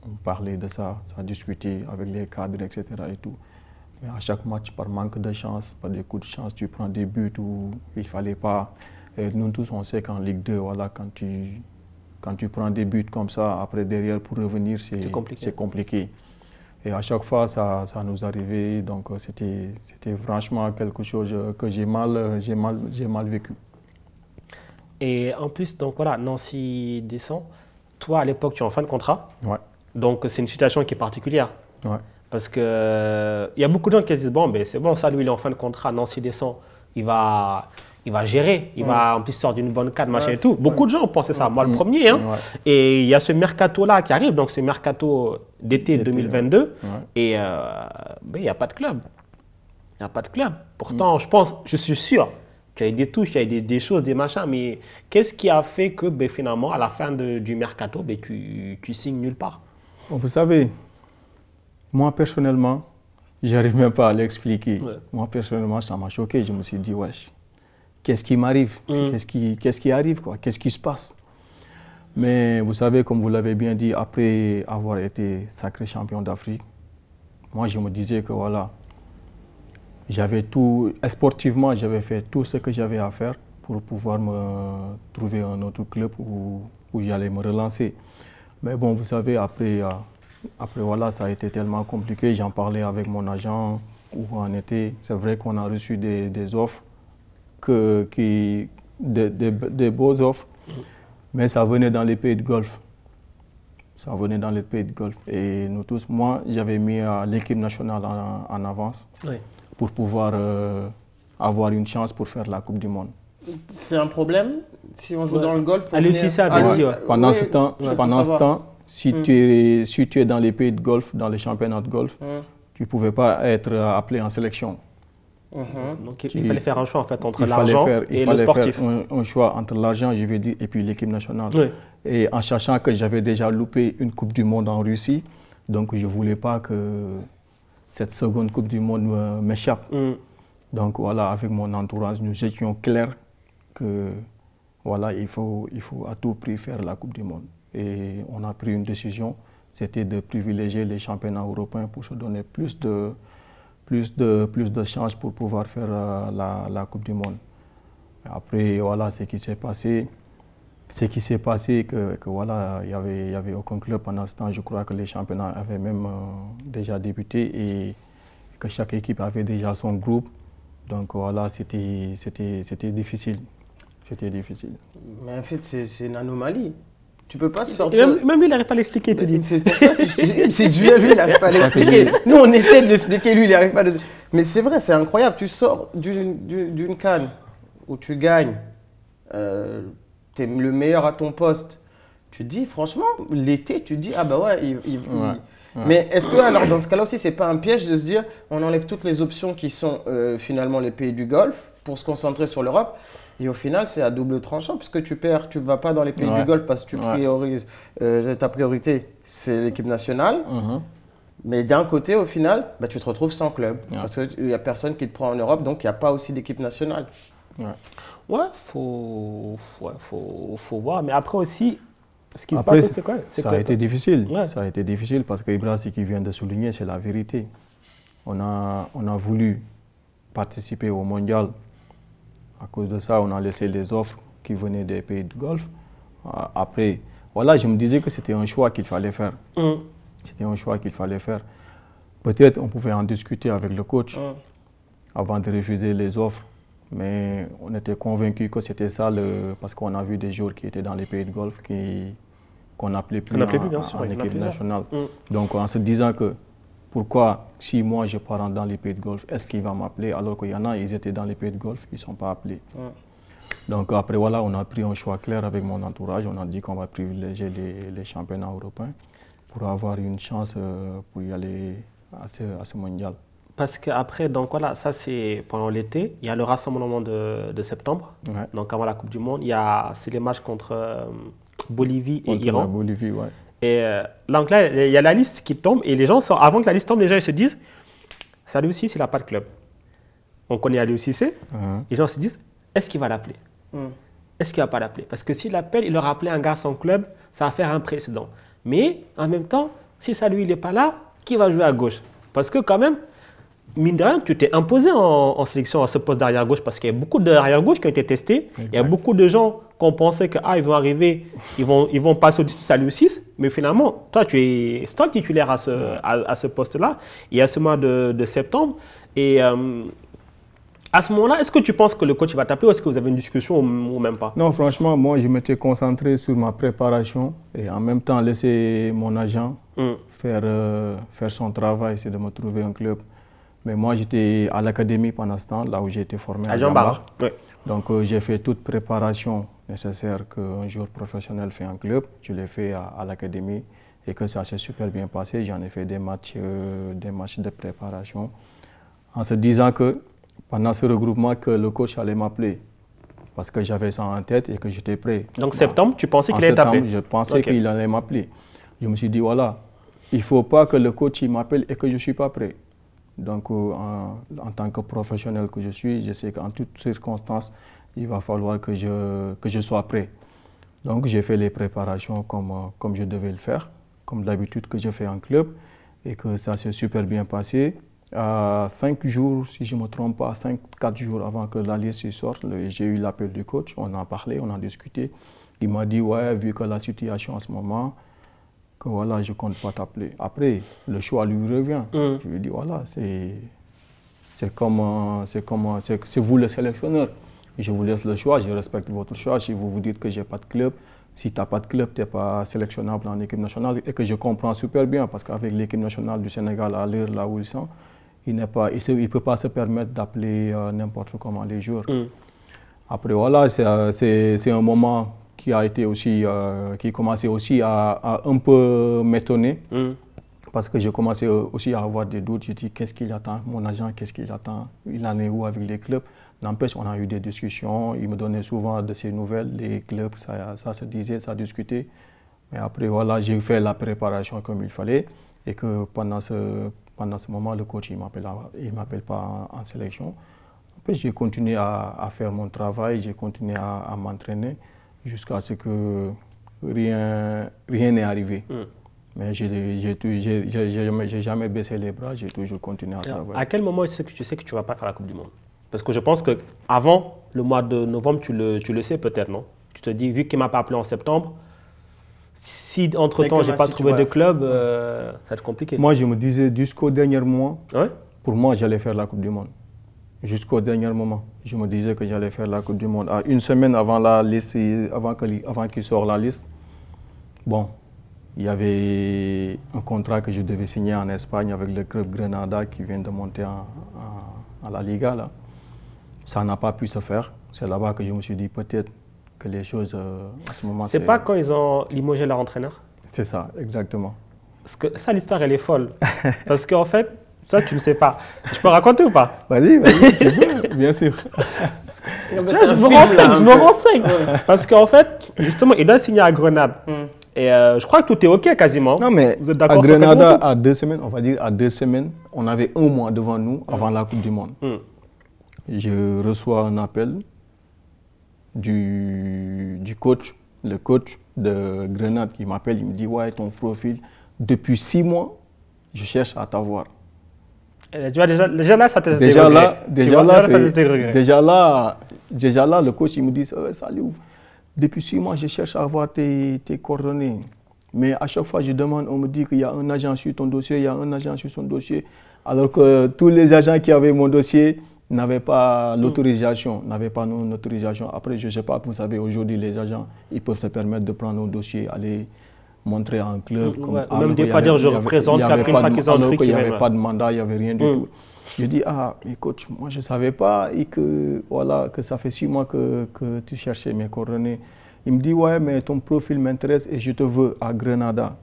On parlait de ça, ça discutait avec les cadres, etc. et tout. Mais à chaque match, par manque de chance, par des coups de chance, tu prends des buts où il ne fallait pas. Et nous tous, on sait qu'en Ligue 2, voilà, quand tu prends des buts comme ça, après derrière pour revenir, c'est compliqué. Et à chaque fois, ça nous arrivait. Donc c'était franchement quelque chose que j'ai mal vécu.
Et en plus, donc voilà, Nancy descend. Toi, à l'époque, tu es en fin de contrat.
Ouais.
Donc c'est une situation qui est particulière.
Ouais.
Parce qu'il y a beaucoup de gens qui se disent, bon, ben, c'est bon, ça, lui, il est en fin de contrat, Nancy descend, il va gérer, il va en plus sortir d'une bonne cadre, machin et tout. Beaucoup de gens ont pensé ça, moi le premier. Hein. Et il y a ce mercato-là qui arrive, donc ce mercato d'été 2022, et il n'y a pas de club. Il n'y a pas de club. Pourtant, je suis sûr, tu as eu des touches, tu as eu des choses, des machins, mais qu'est-ce qui a fait que finalement, à la fin du mercato, tu signes nulle part?
Vous savez, moi personnellement, je n'arrive même pas à l'expliquer. Ouais. Moi personnellement, ça m'a choqué. Je me suis dit, wesh, qu'est-ce qui m'arrive? Qu'est-ce qui arrive, quoi? Qu'est-ce qui se passe? Mais vous savez, comme vous l'avez bien dit, après avoir été sacré champion d'Afrique, moi je me disais que voilà, j'avais tout, sportivement, j'avais fait tout ce que j'avais à faire pour pouvoir me trouver un autre club où j'allais me relancer. Mais bon, vous savez, après voilà, ça a été tellement compliqué. J'en parlais avec mon agent, où on était. C'est vrai qu'on a reçu des offres, des beaux offres, mais ça venait dans les pays de Golfe. Ça venait dans les pays de Golfe. Et nous tous, moi, j'avais mis l'équipe nationale en avance pour pouvoir avoir une chance pour faire la Coupe du Monde.
C'est un problème si on joue dans le Golfe?
Allez aussi ça,
Pendant ce temps, si tu es dans les pays de Golfe, dans les championnats de Golfe, tu ne pouvais pas être appelé en sélection.
Donc il fallait faire un choix en fait entre l'argent et le sportif.
Il fallait faire un choix entre l'argent, je veux dire, et puis l'équipe nationale. Et en sachant que j'avais déjà loupé une Coupe du Monde en Russie, donc je ne voulais pas que cette seconde Coupe du Monde m'échappe. Donc voilà, avec mon entourage, nous étions clairs que voilà, il faut à tout prix faire la Coupe du Monde. Et on a pris une décision, c'était de privilégier les championnats européens pour se donner plus de chances pour pouvoir faire la Coupe du Monde. Après, voilà, ce qui s'est passé, que voilà, il y avait aucun club pendant ce temps. Je crois que les championnats avaient même déjà débuté et que chaque équipe avait déjà son groupe. Donc voilà, c'était difficile. C'était difficile.
Mais en fait, c'est une anomalie. Tu peux pas sortir.
Même lui, il n'arrive pas à l'expliquer, tu dis.
C'est pour ça que c'est Julien, lui, il n'arrive pas à l'expliquer. Nous, on essaie de l'expliquer, lui, il n'arrive pas à l'expliquer. Mais c'est vrai, c'est incroyable. Tu sors d'une CAN où tu gagnes, tu es le meilleur à ton poste. Tu te dis, franchement, l'été, tu te dis, ah bah ouais, Mais est-ce que, alors, dans ce cas-là aussi, c'est pas un piège de se dire, on enlève toutes les options qui sont finalement les pays du Golfe pour se concentrer sur l'Europe? Et au final, c'est à double tranchant, puisque tu perds, tu ne vas pas dans les pays du Golfe parce que tu priorises, ta priorité, c'est l'équipe nationale. Mais d'un côté, au final, bah, tu te retrouves sans club. Parce qu'il n'y a personne qui te prend en Europe, donc il n'y a pas aussi d'équipe nationale.
Faut voir. Mais après aussi, ce qui se
après,
passe, c'est quoi?
Ça a été difficile. Ça a été difficile parce que Ibra, ce qu'il vient de souligner, c'est la vérité. On a voulu participer au mondial. À cause de ça, on a laissé les offres qui venaient des pays du Golfe. Après, voilà, je me disais que c'était un choix qu'il fallait faire. C'était un choix qu'il fallait faire. Peut-être on pouvait en discuter avec le coach avant de refuser les offres. Mais on était convaincus que c'était ça, parce qu'on a vu des joueurs qui étaient dans les pays de Golfe qu'on n'appelait plus en équipe nationale. Donc en se disant que pourquoi, si moi je pars dans les pays de Golfe, est-ce qu'il va m'appeler? Alors qu'il y en a, ils étaient dans les pays de Golfe, ils ne sont pas appelés. Donc après, voilà, on a pris un choix clair avec mon entourage. On a dit qu'on va privilégier les championnats européens pour avoir une chance pour y aller à ce mondial.
Parce qu'après, donc voilà, ça c'est pendant l'été, il y a le rassemblement de septembre, donc avant la Coupe du Monde, c'est les matchs contre Bolivie et Iran.
La Bolivie, ouais.
Et donc là, il y a la liste qui tombe et les gens, avant que la liste tombe, les gens ils se disent, Saliou Ciss, il n'a pas de club. On connaît Aliou Cissé, les gens se disent, est-ce qu'il va l'appeler? Est-ce qu'il ne va pas l'appeler? Parce que s'il l'appelle, il aura appelé un gars sans club, ça va faire un précédent. Mais en même temps, si Saliou il n'est pas là, qui va jouer à gauche? Parce que quand même, mine de rien, tu t'es imposé en sélection à ce poste d'arrière-gauche parce qu'il y a beaucoup d'arrière-gauche qui ont été testés. Exact. Il y a beaucoup de gens qui ont pensé qu'ils vont arriver, ils vont passer au-dessus de Saliou Ciss. Mais finalement, toi, tu es titulaire à ce poste-là. Il y a ce mois de septembre. Et à ce moment-là, est-ce que tu penses que le coach va t'appeler ou est-ce que vous avez une discussion ou même pas?
Non, franchement, moi, je m'étais concentré sur ma préparation et en même temps laisser mon agent faire son travail, c'est de me trouver un club. Mais moi, j'étais à l'académie pendant ce temps, là où j'ai été formé
à Jean Bart. Oui.
Donc, j'ai fait toute préparation nécessaire qu'un joueur professionnel fait en club. Je l'ai fait à l'académie et que ça s'est super bien passé. J'en ai fait des matchs de préparation en se disant que pendant ce regroupement, que le coach allait m'appeler parce que j'avais ça en tête et que j'étais prêt.
Donc, septembre, tu pensais qu'il allait t'appeler?
Je pensais qu'il allait m'appeler. Je me suis dit, voilà, il ne faut pas que le coach m'appelle et que je ne suis pas prêt. Donc, en tant que professionnel que je suis, je sais qu'en toutes circonstances, il va falloir que je sois prêt. Donc, j'ai fait les préparations comme je devais le faire, comme d'habitude que je fais en club, et que ça s'est super bien passé. 5 jours, si je ne me trompe pas, 4 jours avant que la liste sorte, j'ai eu l'appel du coach, on en a parlé, on a discuté. Il m'a dit, ouais, vu que la situation en ce moment, que voilà, je ne compte pas t'appeler. Après, le choix lui revient. Je lui dis, voilà, c'est vous le sélectionneur. Je vous laisse le choix, je respecte votre choix. Si vous vous dites que je n'ai pas de club, si tu n'as pas de club, tu n'es pas sélectionnable en équipe nationale. Et que je comprends super bien, parce qu'avec l'équipe nationale du Sénégal à l'heure là où ils sont, il ne peut pas se permettre d'appeler n'importe comment les joueurs. Après, voilà, c'est un moment qui a été aussi, qui commençait aussi à un peu m'étonner. Parce que j'ai commencé aussi à avoir des doutes. Je dis, qu'est-ce qu'il attend? Mon agent, qu'est-ce qu'il attend? Il en est où avec les clubs? N'empêche, on a eu des discussions. Il me donnait souvent de ses nouvelles. Les clubs, ça se disait, ça discutait. Mais après, voilà, j'ai fait la préparation comme il fallait. Et que pendant ce moment, le coach, il ne m'appelle pas en sélection. Après, j'ai continué à faire mon travail. J'ai continué à m'entraîner jusqu'à ce que rien n'est arrivé. Mais je n'ai jamais baissé les bras, j'ai toujours continué à travailler.
À quel moment est-ce que tu sais que tu ne vas pas faire la Coupe du Monde? Parce que je pense qu'avant le mois de novembre, tu le sais peut-être, non? Tu te dis, vu qu'il ne m'a pas appelé en septembre, si entre-temps je n'ai pas trouvé de club, ça va être compliqué.
Moi, je me disais jusqu'au dernier mois, pour moi, j'allais faire la Coupe du Monde. Jusqu'au dernier moment, je me disais que j'allais faire la Coupe du Monde. À une semaine avant la liste, avant qu'il sorte la liste, bon, il y avait un contrat que je devais signer en Espagne avec le club Grenada qui vient de monter à la Liga. Là. Ça n'a pas pu se faire. C'est là-bas que je me suis dit peut-être que les choses, à ce moment...
C'est pas quand ils ont limogé leur entraîneur?
C'est ça, exactement.
Parce que ça, l'histoire, elle est folle. Parce qu'en fait, ça, tu ne sais pas. Je peux raconter ou pas?
Vas-y, tu peux, bien sûr.
Je me renseigne. Parce qu'en fait, justement, il doit signer à Grenade. Et je crois que tout est OK quasiment.
Non, mais vous êtes à Grenada, à 2 semaines, on va dire à 2 semaines, on avait 1 mois devant nous avant la Coupe du Monde. Je reçois un appel du coach, le coach de Grenade qui m'appelle, il me dit, ouais, ton profil, depuis 6 mois, je cherche à t'avoir.
Tu vois, déjà là, ça te
déjà là, le coach, il me dit, salut, depuis 6 mois, je cherche à avoir tes coordonnées. Mais à chaque fois, je demande, on me dit qu'il y a un agent sur ton dossier, il y a un agent sur son dossier. Alors que tous les agents qui avaient mon dossier, n'avait pas l'autorisation, n'avait pas une autorisation. Après, je ne sais pas, vous savez, aujourd'hui, les agents, ils peuvent se permettre de prendre nos dossiers, aller montrer à un club.
Ouais, même des fois dire je représente, puis après une fois qu'ils ont un truc,
il n'y avait pas de mandat, il n'y avait rien du tout. Je dis, ah, écoute, moi je ne savais pas et que, voilà, que ça fait 6 mois que tu cherchais mes coordonnées. Il me dit, ouais, mais ton profil m'intéresse et je te veux à Grenada.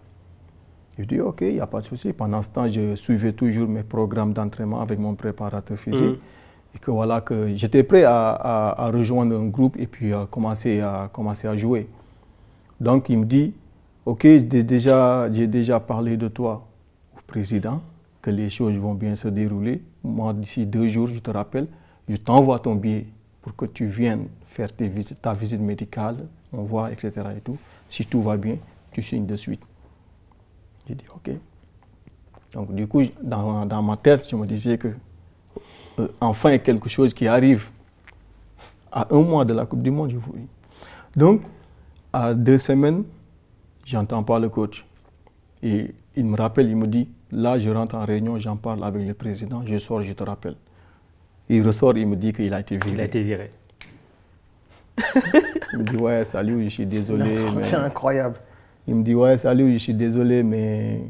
Je dis, ok, il n'y a pas de souci. Pendant ce temps, je suivais toujours mes programmes d'entraînement avec mon préparateur physique. Et que voilà, que j'étais prêt à rejoindre un groupe et puis commencer à jouer. Donc il me dit, ok, j'ai déjà parlé de toi au président, que les choses vont bien se dérouler. Moi, d'ici 2 jours, je te rappelle, je t'envoie ton billet pour que tu viennes faire ta visite médicale, on voit, etc. et tout. Si tout va bien, tu signes de suite. J'ai dit, ok. Donc du coup, dans ma tête, je me disais que enfin quelque chose qui arrive à 1 mois de la Coupe du Monde, je vous dis. Donc, à 2 semaines, j'entends pas le coach. Et il me rappelle, il me dit, là je rentre en réunion, j'en parle avec le président, je sors, je te rappelle. Il ressort, il me dit qu'il a été viré.
Il a été viré.
Il me dit, ouais, salut, je suis désolé.
C'est incroyable.
Il me dit, ouais, salut, je suis désolé, mais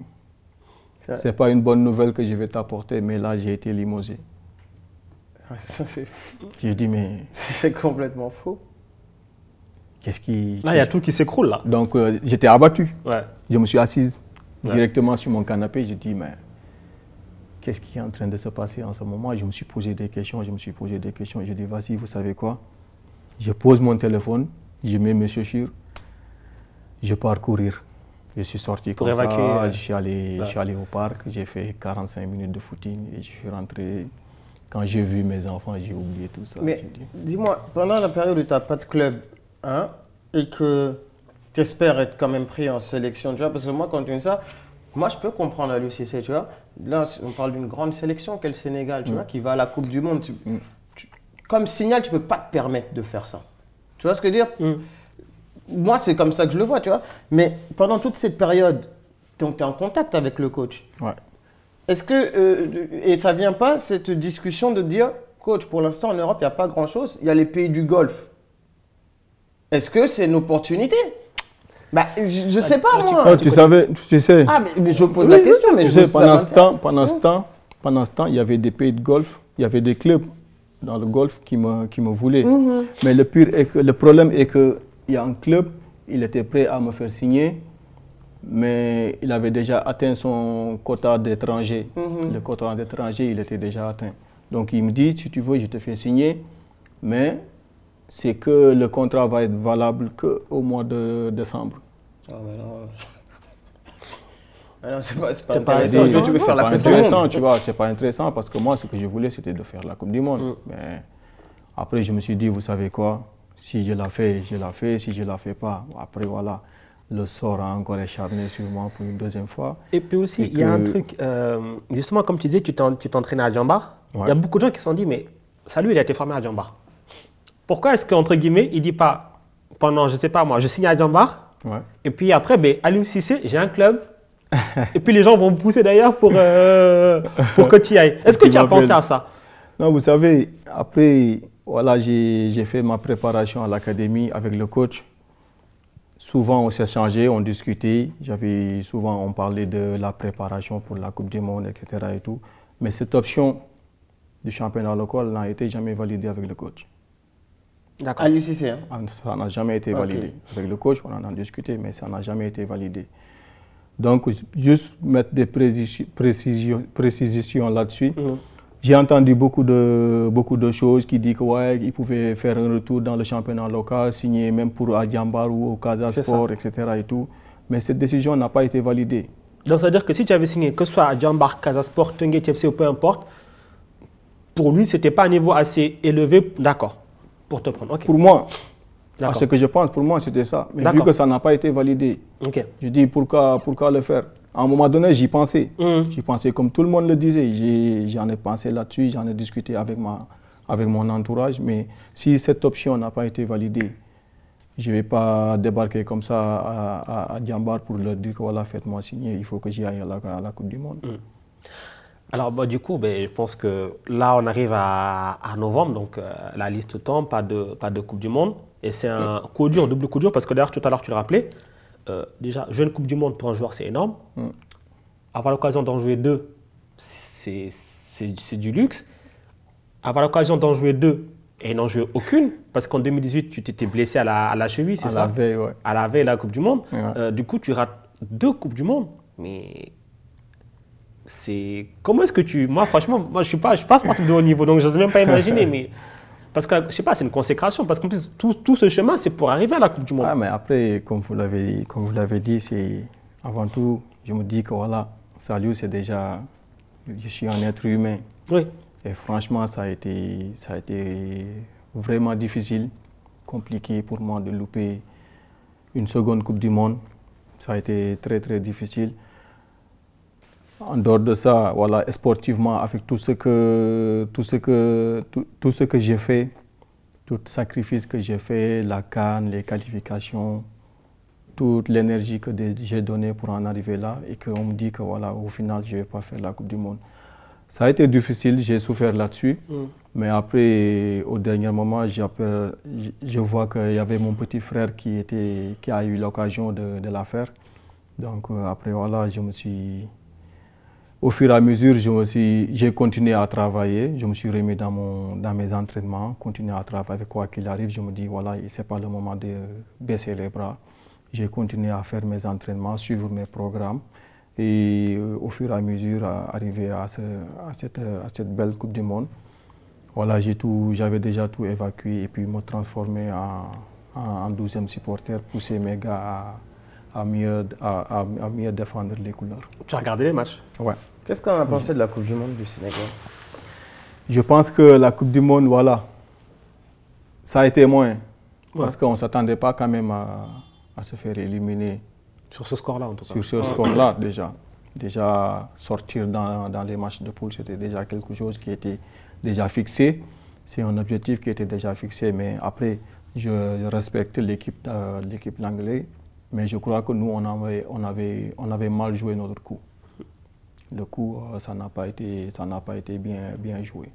c'est pas une bonne nouvelle que je vais t'apporter, mais là j'ai été limogé. J'ai dit, mais...
C'est complètement faux.
Qu'est-ce qui...
Là, il y a tout qui s'écroule, là.
Donc, j'étais abattu.
Ouais.
Je me suis assise directement sur mon canapé. Je dis, mais qu'est-ce qui est en train de se passer en ce moment? Je me suis posé des questions, je dis, vas-y, vous savez quoi? Je pose mon téléphone, je mets mes chaussures, je pars courir. Je suis sorti
pour
comme
évacuer,
ça, je suis allé au parc, j'ai fait 45 minutes de footing et je suis rentré. Quand j'ai vu mes enfants, j'ai oublié tout ça.
Mais dis-moi, pendant la période où tu n'as pas de club, hein, et que tu espères être quand même pris en sélection, tu vois, parce que moi, quand tu dis ça, moi, je peux comprendre à l'UCC, tu vois. Là, on parle d'une grande sélection qu'est le Sénégal, tu vois, qui va à la Coupe du Monde. Comme signal, tu ne peux pas te permettre de faire ça. Tu vois ce que je veux dire? Moi, c'est comme ça que je le vois, tu vois. Mais pendant toute cette période, tu es en contact avec le coach.
Ouais.
Est-ce que, et ça ne vient pas, cette discussion de dire, coach, pour l'instant en Europe, il n'y a pas grand-chose, il y a les pays du Golfe. Est-ce que c'est une opportunité? Bah, je ne sais pas, moi.
Oh, tu sais.
Ah, mais je pose la question, mais je sais.
Pendant ce temps, il y avait des pays de Golfe, il y avait des clubs dans le Golfe qui me voulaient. Mais le problème est qu'il y a un club, il était prêt à me faire signer, mais il avait déjà atteint son quota d'étrangers. Le quota d'étrangers, il était déjà atteint. Donc il me dit, si tu veux, je te fais signer, mais c'est que le contrat va être valable qu'au mois de décembre.
Ah, mais non. Ah non, c'est pas intéressant. Tu veux faire la Coupe du Monde.
Tu vois, c'est pas intéressant parce que moi, ce que je voulais, c'était de faire la Coupe du Monde. Mais après, je me suis dit, vous savez quoi, si je la fais, je la fais. Si je la fais pas, après, voilà. Le sort a encore écharné sur moi pour une 2e fois.
Et puis aussi, il y a un truc, justement, comme tu disais, tu t'entraînais à Djambar. Il y a beaucoup de gens qui se sont dit, mais salut, il a été formé à Djambar. Pourquoi est-ce qu'entre guillemets, il ne dit pas, pendant, je ne sais pas moi, je signe à Djambar, et puis après, ben, à l'UCC, j'ai un club, et puis les gens vont me pousser d'ailleurs pour que tu y ailles. Est-ce que tu as pensé à ça?
Non, vous savez, après, voilà, j'ai fait ma préparation à l'académie avec le coach. Souvent, on s'est changé, on discutait. Souvent, on parlait de la préparation pour la Coupe du Monde, etc. et tout. Mais cette option du championnat local n'a été jamais validée avec le coach.
À l'UCC, hein?
Ça n'a jamais été validé. Avec le coach, on en a discuté, mais ça n'a jamais été validé. Donc, juste mettre des précisions là-dessus. J'ai entendu beaucoup de choses qui disent qu'il pouvait faire un retour dans le championnat local, signer même pour Djambar ou au Casa Sport, etc. et tout. Mais cette décision n'a pas été validée.
Donc, ça veut dire que si tu avais signé, que ce soit à Djambar, Casa Sport, Teungueth FC ou peu importe, pour lui, ce n'était pas un niveau assez élevé, d'accord, pour te prendre.
Pour moi, à ce que je pense, pour moi, c'était ça. Mais vu que ça n'a pas été validé, je dis pourquoi le faire? À un moment donné, j'y pensais. J'y pensais comme tout le monde le disait. J'en ai pensé là-dessus, j'en ai discuté avec mon entourage. Mais si cette option n'a pas été validée, je ne vais pas débarquer comme ça à Djambar pour leur dire que voilà, faites-moi signer, il faut que j'y aille à la Coupe du Monde.
Alors, bah, du coup, ben, je pense que là, on arrive à novembre, donc la liste tombe, pas de Coupe du Monde. Et c'est un coup dur, double coup dur, parce que d'ailleurs, tout à l'heure, tu le rappelais, déjà, jouer une Coupe du Monde pour un joueur, c'est énorme. Avoir l'occasion d'en jouer deux, c'est du luxe. Avoir l'occasion d'en jouer deux et n'en jouer aucune, parce qu'en 2018, tu t'étais blessé à la cheville, c'est ça?
À la veille, ouais.
À la veille de la Coupe du Monde.
Ouais.
Du coup, tu rates deux Coupes du Monde. Mais comment est-ce que tu... Moi, franchement, moi, je suis pas sportif de haut niveau, donc je n'ose même pas imaginer. Mais parce que, je sais pas, c'est une consécration. Parce qu'en plus, tout ce chemin, c'est pour arriver à la Coupe du Monde.
Ah, mais après, comme vous l'avez dit, c'est avant tout, je me dis que voilà, Saliou, c'est déjà... Je suis un être humain.
Oui.
Et franchement, ça a été vraiment difficile, compliqué pour moi de louper une seconde Coupe du Monde. Ça a été très, très difficile. En dehors de ça, voilà, sportivement, avec tout ce que j'ai fait, tout le sacrifice que j'ai fait, la CAN, les qualifications, toute l'énergie que j'ai donnée pour en arriver là, et qu'on me dit que voilà, au final, je ne vais pas faire la Coupe du Monde. Ça a été difficile, j'ai souffert là-dessus. Mais après, au dernier moment, je vois qu'il y avait mon petit frère qui a eu l'occasion de la faire. Donc après, voilà, au fur et à mesure, j'ai continué à travailler. Je me suis remis dans mes entraînements, continué à travailler. Quoi qu'il arrive, je me dis, voilà, ce n'est pas le moment de baisser les bras. J'ai continué à faire mes entraînements, suivre mes programmes. Et au fur et à mesure, arriver à cette belle Coupe du Monde, voilà, j'avais déjà tout évacué et puis me transformer en 12e supporter, pousser mes gars à mieux défendre les couleurs.
Tu as regardé les matchs?
Ouais.
Qu'est-ce qu'on a pensé de la Coupe du Monde du Sénégal?
Je pense que la Coupe du Monde, voilà, ça a été moins. Parce qu'on ne s'attendait pas quand même à se faire éliminer.
Sur ce score-là, en tout cas.
Sur ce score-là, déjà. Déjà, sortir dans les matchs de poule, c'était déjà quelque chose qui était déjà fixé. C'est un objectif qui était déjà fixé. Mais après, je respecte l'équipe l'Anglais. Mais je crois que nous, on avait mal joué notre coup. Le coup, ça n'a pas été bien joué.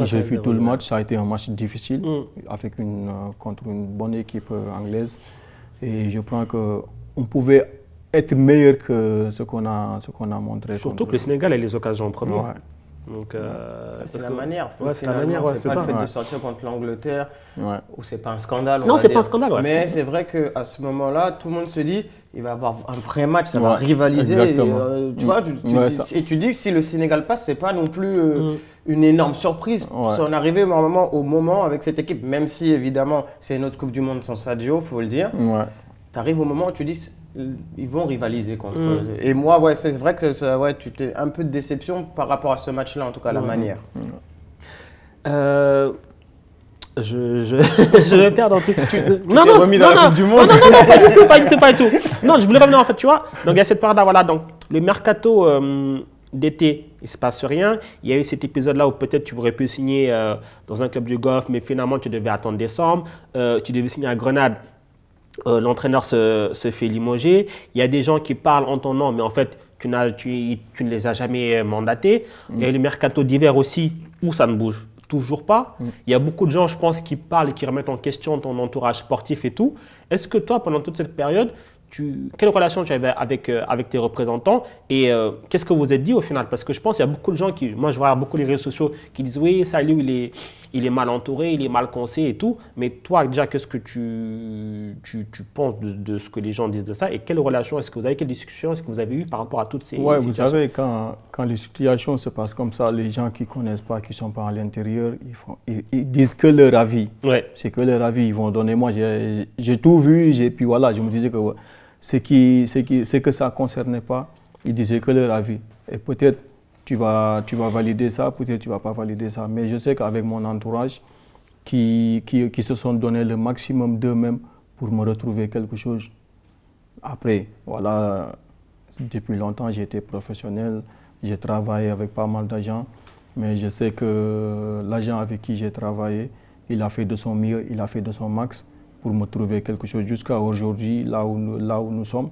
J'ai vu tout le match, ça a été un match difficile contre une bonne équipe anglaise. Et je crois qu'on pouvait être meilleur que ce qu'on a montré.
Surtout que le Sénégal a les occasions en premier.
Ouais.
Donc, c'est la manière.
Ouais, c'est la manière,
c'est pas le fait de sortir contre l'Angleterre, où c'est pas un scandale.
Non, c'est pas un scandale. Ouais.
Mais c'est vrai qu'à ce moment-là, tout le monde se dit, il va y avoir un vrai match, ça va rivaliser. Tu vois, et tu dis que si le Sénégal passe, c'est pas non plus une énorme surprise. Ouais. On est arrivé au moment avec cette équipe, même si évidemment c'est une autre Coupe du Monde sans Sadio, faut le dire. Ouais. Tu arrives au moment où tu dis ils vont rivaliser contre eux. Et moi, ouais, c'est vrai que tu t'es un peu de déception par rapport à ce match-là, en tout cas la manière.
Je vais perdre un truc.
Non, remis dans la Coupe du Monde.
Non, pas du tout. Non, je voulais revenir en fait, tu vois. Donc il y a cette période-là, voilà. Donc le mercato d'été, il se passe rien. Il y a eu cet épisode-là où peut-être tu aurais pu signer dans un club du Golfe, mais finalement tu devais attendre décembre. Tu devais signer à Grenade. L'entraîneur se fait limoger. Il y a des gens qui parlent en ton nom, mais en fait, tu ne les as jamais mandatés. Il y a le mercato d'hiver aussi, où ça ne bouge toujours pas. Il y a beaucoup de gens, je pense, qui parlent et qui remettent en question ton entourage sportif et tout. Est-ce que toi, pendant toute cette période, quelle relation tu avais avec tes représentants et qu'est-ce que vous êtes dit au final? Parce que je pense qu'il y a beaucoup de gens moi je vois beaucoup les réseaux sociaux qui disent oui, Saliou il est mal entouré, il est mal conseillé et tout. Mais toi déjà, qu'est-ce que tu penses de ce que les gens disent de ça et quelle relation est-ce que vous avez, quelle discussion est-ce que vous avez eu par rapport à toutes ces situations?
Vous savez, quand les situations se passent comme ça, les gens qui ne connaissent pas, qui ne sont pas à l'intérieur, ils disent que leur avis. Ouais. C'est que leur avis, ils vont donner. Moi, j'ai tout vu, puis voilà, je me disais que ce que ça ne concernait pas, ils disaient que leur avis. Et peut-être tu vas valider ça, peut-être tu ne vas pas valider ça. Mais je sais qu'avec mon entourage, qui se sont donné le maximum d'eux-mêmes pour me retrouver quelque chose. Après, voilà, depuis longtemps, j'ai été professionnel, j'ai travaillé avec pas mal d'agents, mais je sais que l'agent avec qui j'ai travaillé, il a fait de son mieux, il a fait de son max pour me trouver quelque chose jusqu'à aujourd'hui, là où nous sommes.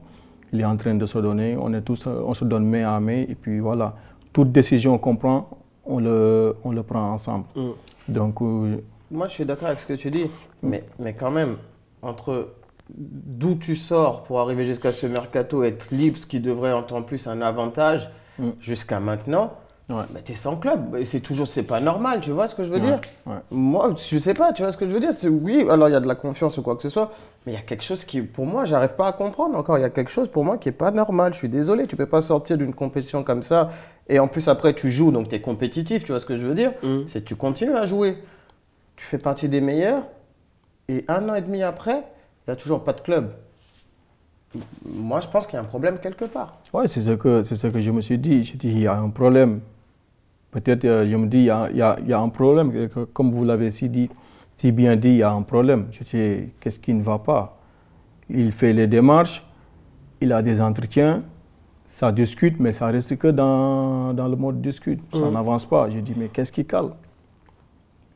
Il est en train de se donner, on se donne main à main et puis voilà, toute décision qu'on prend, on le prend ensemble. Donc,
moi, je suis d'accord avec ce que tu dis, mais quand même, entre d'où tu sors pour arriver jusqu'à ce mercato, être libre, ce qui devrait en temps plus un avantage, jusqu'à maintenant, mais tu es sans club. Et c'est pas normal, tu vois ce que je veux dire? Moi, je sais pas, tu vois ce que je veux dire? Oui, alors il y a de la confiance ou quoi que ce soit, mais il y a quelque chose qui, pour moi, j'arrive pas à comprendre encore. Il y a quelque chose pour moi qui est pas normal. Je suis désolé, tu peux pas sortir d'une compétition comme ça. Et en plus, après, tu joues, donc tu es compétitif, tu vois ce que je veux dire? C'est que tu continues à jouer. Tu fais partie des meilleurs, et 1 an et demi après, il n'y a toujours pas de club. Moi, je pense qu'il y a un problème quelque part.
Oui, c'est ce que je me suis dit. Je dis, il y a un problème. Peut-être, je me dis, il y a un problème. Comme vous l'avez si bien dit, il y a un problème. Je dis, qu'est-ce qui ne va pas? Il fait les démarches, il a des entretiens, ça discute, mais ça reste que dans le mode discute. Ça n'avance pas. Je dis, mais qu'est-ce qui cale?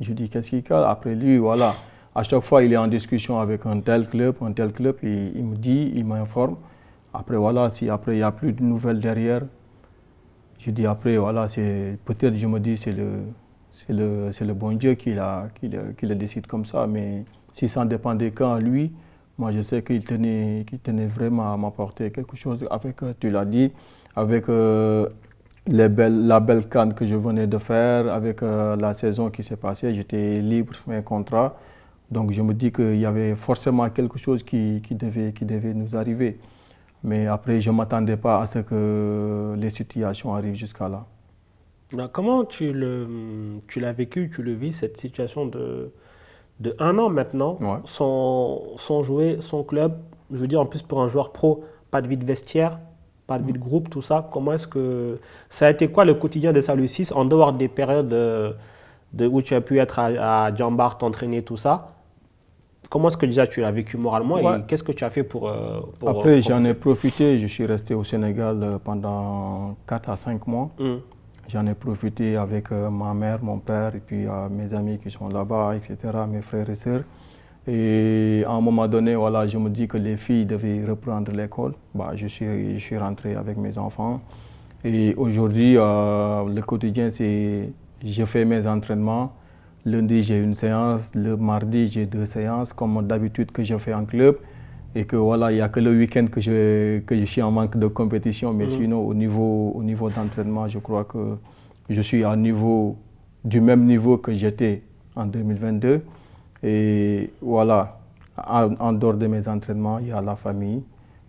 Je dis, qu'est-ce qui cale? Après lui, voilà. À chaque fois, il est en discussion avec un tel club, et il me dit, il m'informe. Après, voilà, si après il n'y a plus de nouvelles derrière, je dis après, voilà, peut-être, je me dis, c'est le bon Dieu qui le décide comme ça. Mais si ça ne dépendait qu'à lui, moi, je sais qu'il tenait vraiment à m'apporter quelque chose avec, tu l'as dit, avec la belle CAN que je venais de faire, avec la saison qui s'est passée, j'étais libre, fin contrat. Donc je me dis qu'il y avait forcément quelque chose qui devait nous arriver. Mais après, je ne m'attendais pas à ce que les situations arrivent jusqu'à là.
Comment tu l'as vécu, tu le vis, cette situation de 1 an maintenant, sans jouer, sans club? Je veux dire, en plus pour un joueur pro, pas de vie de vestiaire, pas de vie de groupe, tout ça. Comment est-ce que ça a été quoi le quotidien de Saliou 6 en dehors des périodes où tu as pu être à Djambar, t'entraîner, tout ça? Comment est-ce que déjà tu l'as vécu moralement et qu'est-ce que tu as fait pour
Après, j'en ai profité. Je suis resté au Sénégal pendant 4 à 5 mois. J'en ai profité avec ma mère, mon père et puis mes amis qui sont là-bas, etc., mes frères et sœurs. Et à un moment donné, voilà, je me dis que les filles devaient reprendre l'école. Je suis rentré avec mes enfants. Et aujourd'hui, le quotidien, c'est je fais mes entraînements. Lundi, j'ai une séance. Le mardi, j'ai 2 séances, comme d'habitude que je fais en club. Et que voilà, il n'y a que le week-end que je suis en manque de compétition. Mais sinon, au niveau d'entraînement, je crois que je suis du même niveau que j'étais en 2022. Et voilà, en dehors de mes entraînements, il y a la famille,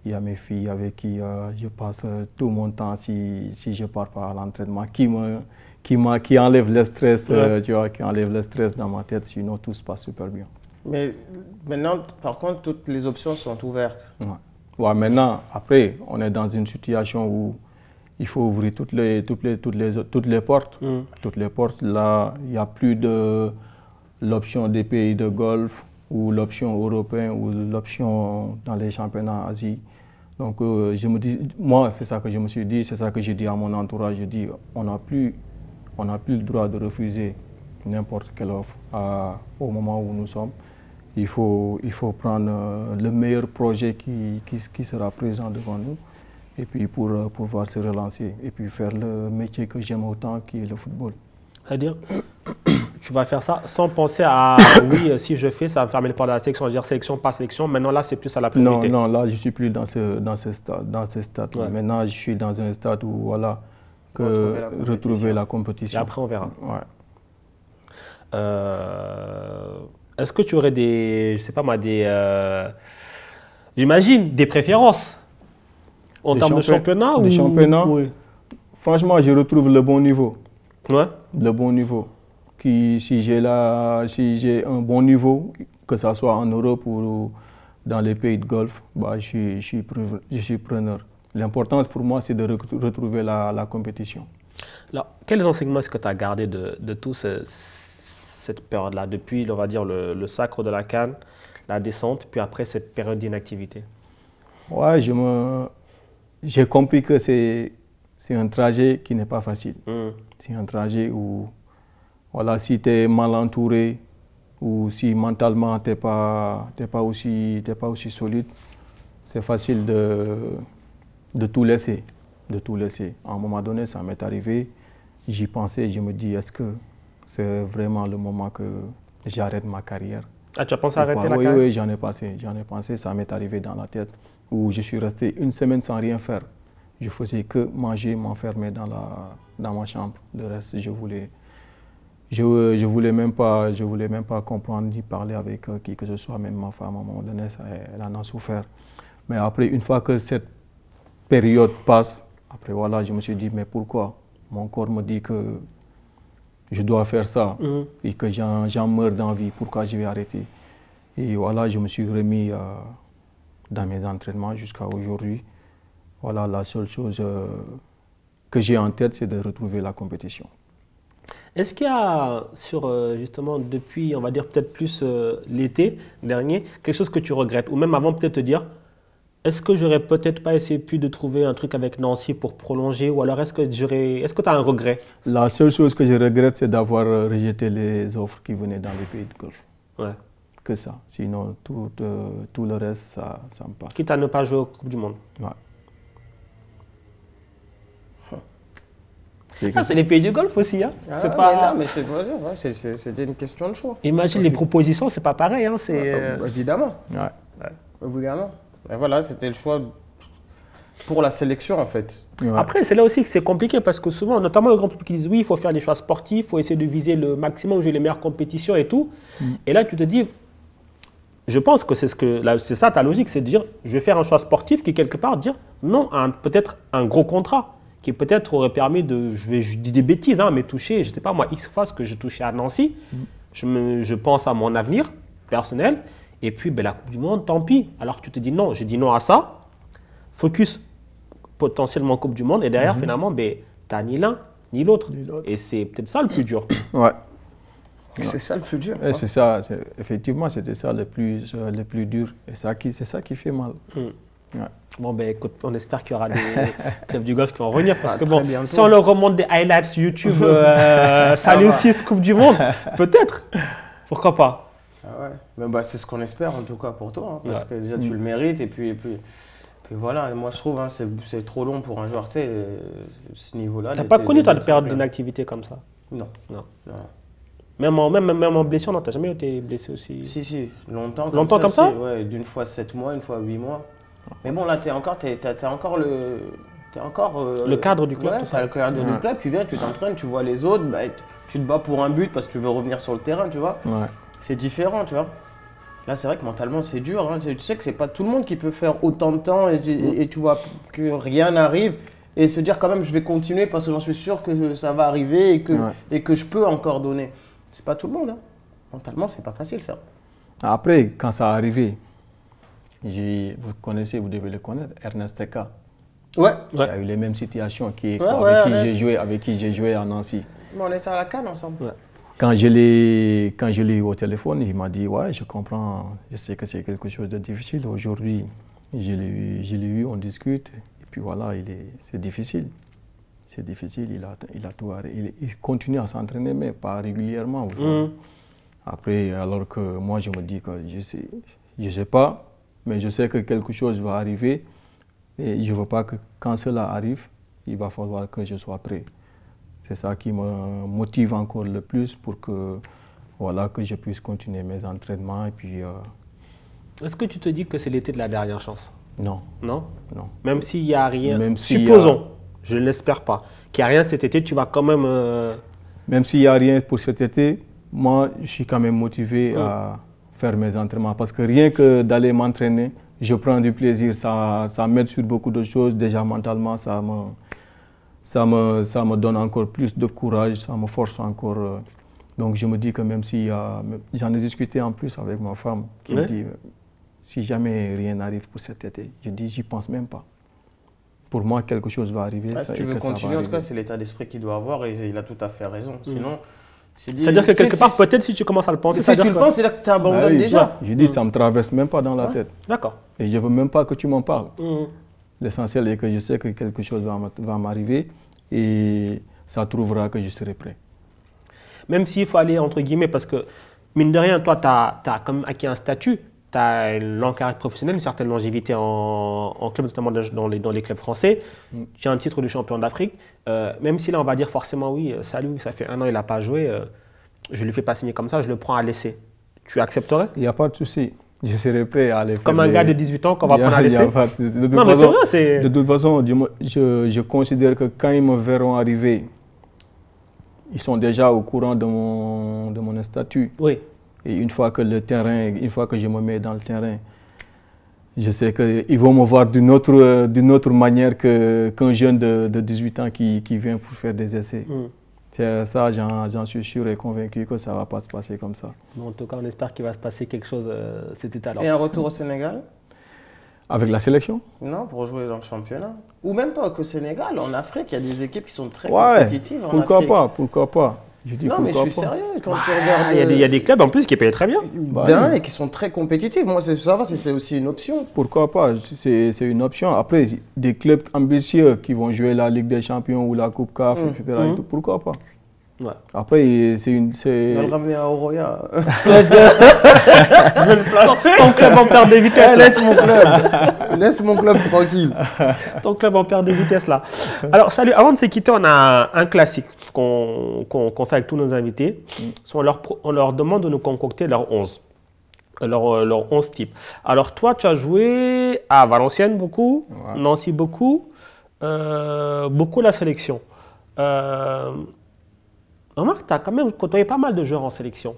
il y a mes filles avec qui je passe tout mon temps si je ne pars pas à l'entraînement, qui enlève le stress, tu vois, qui enlève le stress dans ma tête, sinon tout se passe super bien.
Mais maintenant, par contre, toutes les options sont ouvertes.
Ouais, maintenant, après, on est dans une situation où il faut ouvrir toutes les portes. Toutes les portes, là, il n'y a plus de l'option des pays de Golfe ou l'option européenne ou l'option dans les championnats Asie. Donc, je me dis, moi, c'est ça que je me suis dit, c'est ça que j'ai dit à mon entourage. Je dis, on n'a plus le droit de refuser n'importe quelle offre au moment où nous sommes. Il faut prendre le meilleur projet qui sera présent devant nous et puis pour pouvoir se relancer et puis faire le métier que j'aime autant qui est le football.
C'est-à-dire, tu vas faire ça sans penser à oui, si je fais, ça va me fermer les portes de la sélection, dire sélection, pas sélection. Maintenant, là, c'est plus à la priorité.
Non, là, je ne suis plus dans ce stade. Ouais. Maintenant, je suis dans un stade où, voilà, retrouver la compétition.
Et après, on verra.
Ouais.
Est-ce que tu aurais j'imagine, des préférences en termes de championnat
ou... championnats, oui. Franchement, je retrouve le bon niveau.
Ouais.
Le bon niveau. Si j'ai un bon niveau, que ce soit en Europe ou dans les pays de Golfe, je suis preneur. L'importance pour moi, c'est de retrouver la compétition.
Alors, quels enseignements est-ce que tu as gardé de toute cette période-là, depuis, on va dire, le sacre de la CAN, la descente, puis après cette période d'inactivité?
Ouais, j'ai compris que c'est un trajet qui n'est pas facile. C'est un trajet où, voilà, si tu es mal entouré ou si mentalement tu n'es pas aussi solide, c'est facile de tout laisser. À un moment donné, ça m'est arrivé. j'y pensais, je me dis, est-ce que c'est vraiment le moment que j'arrête ma carrière?
Ah, tu as pensé à arrêter la
Oui,
carrière?
oui, j'en ai pensé, ça m'est arrivé dans la tête, où je suis resté une semaine sans rien faire. Je faisais que manger, m'enfermer dans ma chambre. Le reste, je voulais même pas comprendre ni parler avec qui que ce soit, même ma femme, à un moment donné, elle en a souffert. Mais après, une fois que cette période passe, après voilà, je me suis dit, mais pourquoi? Mon corps me dit que je dois faire ça et que j'en meurs d'envie, pourquoi je vais arrêter? Et voilà, je me suis remis dans mes entraînements jusqu'à aujourd'hui. Voilà, la seule chose que j'ai en tête, c'est de retrouver la compétition.
Est-ce qu'il y a, justement, depuis, on va dire peut-être plus l'été dernier, quelque chose que tu regrettes? Ou même avant, peut-être te dire, est-ce que j'aurais peut-être pas essayé de trouver un truc avec Nancy pour prolonger? Ou alors est-ce que tu as un regret?
La seule chose que je regrette, c'est d'avoir rejeté les offres qui venaient dans les pays de Golfe.
Ouais.
Que ça. Sinon, tout le reste, ça me passe.
Quitte à ne pas jouer aux Coupe du Monde.
Ouais.
C'est les pays du Golfe aussi. Hein.
Ah,
c'est pas...
mais c'est pas dire, c'était une question de choix.
Imagine les propositions, c'est pas pareil. Hein,
évidemment.
Ouais.
Évidemment. Et voilà, c'était le choix pour la sélection en fait.
Ouais.
Après, c'est là aussi que c'est compliqué parce que souvent, notamment le grand public qui disent oui, il faut faire des choix sportifs, il faut essayer de viser le maximum, jouer les meilleures compétitions et tout. Et là, tu te dis, je pense que c'est ça ta logique, c'est de dire, je vais faire un choix sportif qui quelque part dire non à peut-être un gros contrat qui peut-être aurait permis de, je dis des bêtises, hein, mais toucher, je sais pas moi, X fois ce que je touchais à Nancy, je pense à mon avenir personnel, et puis ben, la Coupe du Monde, tant pis. Alors tu te dis non, je dis non à ça, focus potentiellement Coupe du Monde, et derrière finalement, ben, tu n'as ni l'un ni l'autre. Et c'est peut-être ça le plus dur.
Ouais.
C'est ça le plus dur.
C'est ça, effectivement, c'était ça le plus dur. Et c'est ça qui fait mal. Ouais.
Bon, ben écoute, on espère qu'il y aura des clubs du golf qui vont revenir. Parce que bon,
bientôt.
si on leur remonte des highlights YouTube, salut 6 Coupe du Monde, peut-être. Pourquoi pas?
Ah ouais. Mais bah, c'est ce qu'on espère en tout cas pour toi. Hein, parce que déjà tu le mérites. Et puis voilà, et moi je trouve hein, c'est trop long pour un joueur, tu sais, ce niveau-là.
T'as pas connu toi de période d'inactivité comme ça?
Non.
Même en blessure, non, t'as jamais été blessé aussi?
Si, longtemps
comme ça?
Ouais, d'une fois 7 mois, une fois 8 mois. Mais bon, là, t'as encore le
cadre du club.
Ouais, t'as le cadre du club, tu viens, tu t'entraînes, tu vois les autres, bah, tu te bats pour un but parce que tu veux revenir sur le terrain, tu vois.
Ouais.
C'est différent, tu vois. Là, c'est vrai que mentalement, c'est dur. Hein. Tu sais que c'est pas tout le monde qui peut faire autant de temps et tu vois que rien n'arrive. Et se dire quand même, je vais continuer parce que j'en suis sûr que ça va arriver et que je peux encore donner. C'est pas tout le monde. Hein. Mentalement, c'est pas facile ça.
Après, quand ça arrivé, vous connaissez, vous devez le connaître, Ernest Teka.
Ouais.
Il a eu les mêmes situations avec qui j'ai joué à Nancy.
Mais on était à la CAN ensemble.
Ouais.
Quand je l'ai eu au téléphone, il m'a dit ouais, je comprends, je sais que c'est quelque chose de difficile. Aujourd'hui, je l'ai eu, on discute, et puis voilà, c'est difficile. C'est difficile, il a tout arrêté. Il continue à s'entraîner, mais pas régulièrement. Après, alors que moi, je me dis que je sais pas, mais je sais que quelque chose va arriver et je ne veux pas que quand cela arrive, il va falloir que je sois prêt. C'est ça qui me motive encore le plus pour que je puisse continuer mes entraînements. Et puis,
Est-ce que tu te dis que c'est l'été de la dernière chance?
Non.
Non?
Non.
Même s'il n'y a rien,
supposons,
je ne l'espère pas, qu'il n'y a rien cet été, tu vas quand même...
Même s'il n'y a rien pour cet été, moi, je suis quand même motivé à faire mes entraînements. Parce que rien que d'aller m'entraîner, je prends du plaisir. Ça m'aide sur beaucoup de choses. Déjà, mentalement, ça me donne encore plus de courage, ça me force encore. Donc, je me dis que même si j'en ai discuté en plus avec ma femme, qui me dit, si jamais rien n'arrive pour cet été, je dis, j'y pense même pas. Pour moi, quelque chose va arriver.
Si tu veux continuer, en tout cas, c'est l'état d'esprit qu'il doit avoir et il a tout à fait raison. Sinon,
c'est-à-dire que quelque part, peut-être si tu commences à le penser,
si tu le penses, c'est là que tu abandonnes déjà.
Je dis, ça ne me traverse même pas dans la tête.
D'accord.
Et je ne veux même pas que tu m'en parles. L'essentiel est que je sais que quelque chose va m'arriver et ça trouvera que je serai prêt. Même
s'il faut aller entre guillemets, parce que mine de rien, toi, tu as quand même acquis un statut tu as une longue carrière professionnelle, une certaine longévité en club, notamment dans les clubs français. Tu as un titre de champion d'Afrique. Même si là, on va dire forcément, oui, salut, ça fait 1 an, il n'a pas joué, je ne lui fais pas signer comme ça, je le prends à l'essai. Tu accepterais?
Il n'y a pas de souci. Je serais prêt à aller faire.
Comme un gars de 18 ans qu'on va prendre à l'essai?
Non, mais c'est vrai, c'est... De toute façon, je considère que quand ils me verront arriver, ils sont déjà au courant de mon statut.
Oui.
Et une fois que je me mets dans le terrain, je sais qu'ils vont me voir d'une autre manière qu'un jeune de 18 ans qui vient pour faire des essais. Ça, j'en suis sûr et convaincu que ça ne va pas se passer comme ça.
En tout cas, on espère qu'il va se passer quelque chose cet été alors.
Et un retour au Sénégal?
Avec la sélection?
Non, pour jouer dans le championnat. Ou même pas qu'au Sénégal, en Afrique, il y a des équipes qui sont très compétitives.
Pourquoi pas? Je dis
non, mais je suis sérieux. Quand tu regardes,
il y a des clubs en plus qui payent très bien.
Et qui sont très compétitifs. Moi, ça va, c'est aussi une option.
Pourquoi pas? C'est une option. Après, des clubs ambitieux qui vont jouer la Ligue des Champions ou la Coupe CAF, etc. Et tout, pourquoi pas? Ouais. Après, c'est une...
On va le ramener à Oroya.
Ton club en perd des vitesses.
Laisse mon club tranquille.
Ton club en perd des vitesses là. Alors, salut, avant de se quitter, on a un classique qu'on fait avec tous nos invités. On leur demande de nous concocter leur 11. Leur 11 types. Alors, toi, tu as joué à Valenciennes beaucoup, Nancy beaucoup, beaucoup la sélection. Remarque, tu as quand même côtoyé pas mal de joueurs en sélection.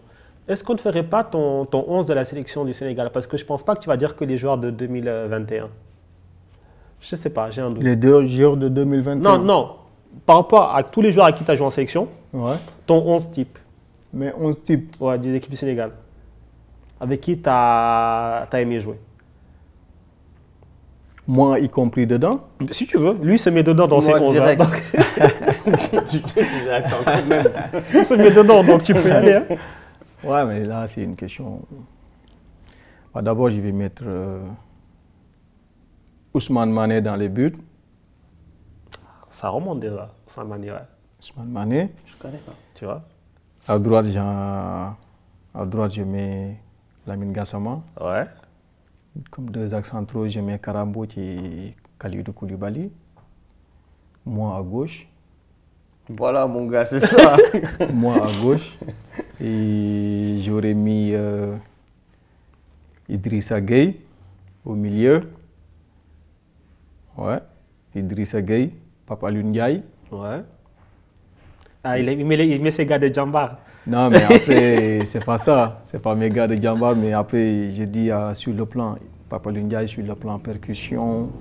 Est-ce qu'on ne ferait pas ton 11 de la sélection du Sénégal? Parce que je ne pense pas que tu vas dire que les joueurs de 2021. Je ne sais pas, j'ai un doute.
Les 2 joueurs de 2021?
Non. Par rapport à tous les joueurs à qui tu as joué en sélection, ton 11 type.
Mais 11 types?
Ouais, des équipes du Sénégal. Avec qui tu as aimé jouer?
Moi, y compris dedans?
Si tu veux. Lui se met dedans dans ses 11.
Direct.
Il se met dedans, donc tu peux y aller. Hein.
Ouais, mais là, c'est une question... D'abord, je vais mettre Ousmane Mané dans les buts.
Ça remonte déjà, Ousmane Mané, ouais.
Ousmane Mané.
Je connais pas.
Tu vois?
À droite, je mets Lamine Gassama.
Ouais.
Comme 2 axes centraux, je mets Karambo et Kalidou Koulibaly. Moi à gauche.
Voilà mon gars, c'est ça.
Moi à gauche. Et j'aurais mis Idrissa Gueye au milieu. Ouais. Idrissa Gueye, Papa Ndiaye.
Ouais. Ah, il met ses gars de Djambar.
Non, mais après, c'est pas ça. C'est pas mes gars de Djambar, mais après, je dis sur le plan, Papa Ndiaye, sur le plan percussion,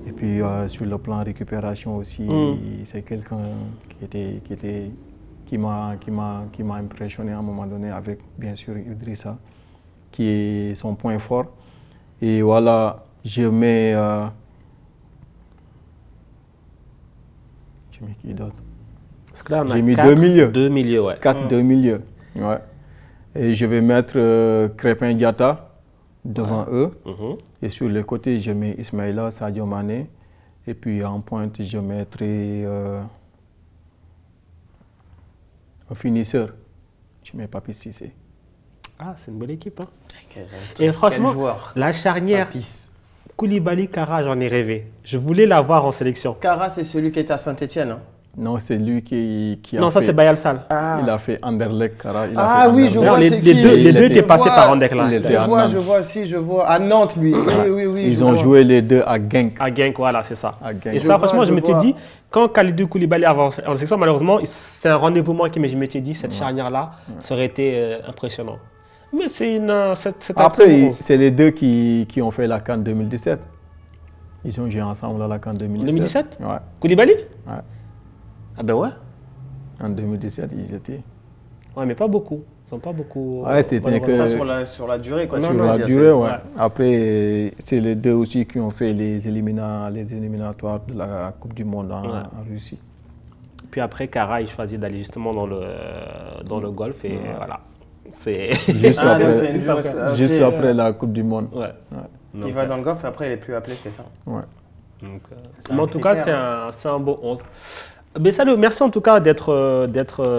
et puis sur le plan récupération aussi, c'est quelqu'un qui m'a impressionné à un moment donné avec, bien sûr, Idrissa, qui est son point fort. Et voilà, je mets qui d'autre? J'ai mis 2 milieux.
2 milieux, ouais.
2 milieux. Ouais. Et je vais mettre Crépin Diatta devant eux. Et sur les côtés, je mets Ismaïla, Sadio Mané. Et puis en pointe, je mettrai un finisseur. Je mets Papi Cissé.
Ah, c'est une bonne équipe. Hein. Et franchement, la charnière Koulibaly, Kara, j'en ai rêvé. Je voulais l'avoir en sélection.
Kara, c'est celui qui est à Saint-Etienne. Hein?
Non, c'est lui qui a
Non, ça c'est Bayal Sall.
Ah. Il a fait Anderlecht, Kara.
Oui, je vois, c'est qui.
Les deux étaient passés par Anderlecht.
Je vois. À Nantes, lui. Oui.
Ils ont joué les deux à Genk.
À Genk, voilà, c'est ça. Et ça, franchement, je m'étais dit, quand Kalidou Koulibaly avance en sélection, malheureusement, c'est un rendez-vous manqué, mais je m'étais dit, cette charnière-là, ça aurait été impressionnant. Mais c'est
après, c'est les deux qui ont fait la CAN 2017. Ils ont joué ensemble à la CAN 2017.
2017?
Ouais.
Koulibaly?
Ouais.
Ah ben ouais.
En 2017, ils étaient.
Ouais, mais pas beaucoup. Ils sont pas beaucoup.
Ouais, c'était que.
Sur la durée, quoi.
Sur la durée, ouais. Après, c'est les deux aussi qui ont fait les éliminatoires de la Coupe du Monde en Russie.
Puis après, Kara, il choisit d'aller justement dans le golf et voilà. C'est
juste après la Coupe du Monde.
Ouais.
Il va dans le golf et après il n'est plus appelé, c'est ça?
Ouais.
Donc, mais en tout cas, c'est un beau 11. Ben, salut, merci en tout cas d'être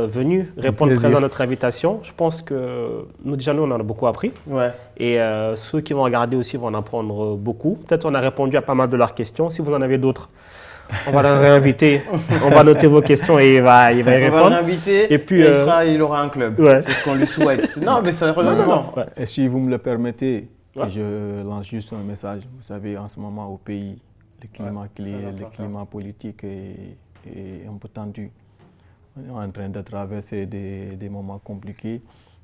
venu répondre
plaisir.
présent à notre invitation. Je pense que nous, déjà, nous, on en a beaucoup appris.
Ouais.
Et ceux qui vont regarder aussi vont en apprendre beaucoup. Peut-être on a répondu à pas mal de leurs questions. Si vous en avez d'autres, on va le réinviter. On va noter vos questions et il va y
On va le
répondre.
réinviter
Et puis,
il aura un club.
ouais.
C'est ce qu'on lui souhaite. Non, mais sérieusement.
Ouais.
Et si vous me le permettez,
Ouais.
je lance juste un message. Vous savez, en ce moment au pays, le climat politique est un peu tendu. On est en train de traverser des moments compliqués.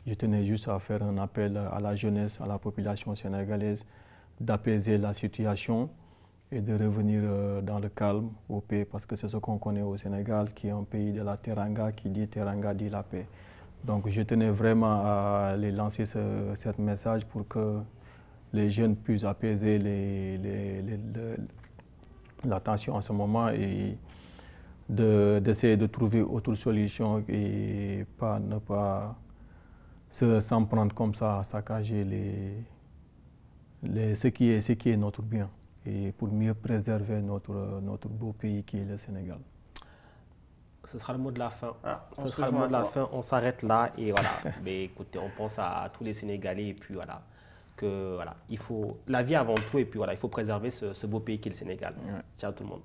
Je tenais juste à faire un appel à la jeunesse, à la population sénégalaise, d'apaiser la situation et de revenir dans le calme, au paix, parce que c'est ce qu'on connaît au Sénégal, qui est un pays de la teranga, qui dit teranga dit la paix. Donc je tenais vraiment à les lancer ce message pour que les jeunes puissent apaiser la tension en ce moment et d'essayer de trouver autre solution et ne pas s'en prendre comme ça, à saccager ce qui est notre bien et pour mieux préserver notre beau pays qui est le Sénégal.
Ce sera le mot de la fin.
On
Ce
se
sera le
rejoint
mot
à
de la
toi.
fin. On s'arrête là et voilà. Mais écoutez, on pense à tous les Sénégalais et puis voilà. Que voilà, il faut la vie avant tout et puis voilà, il faut préserver ce beau pays qui est le Sénégal.
Ouais.
Ciao tout le monde.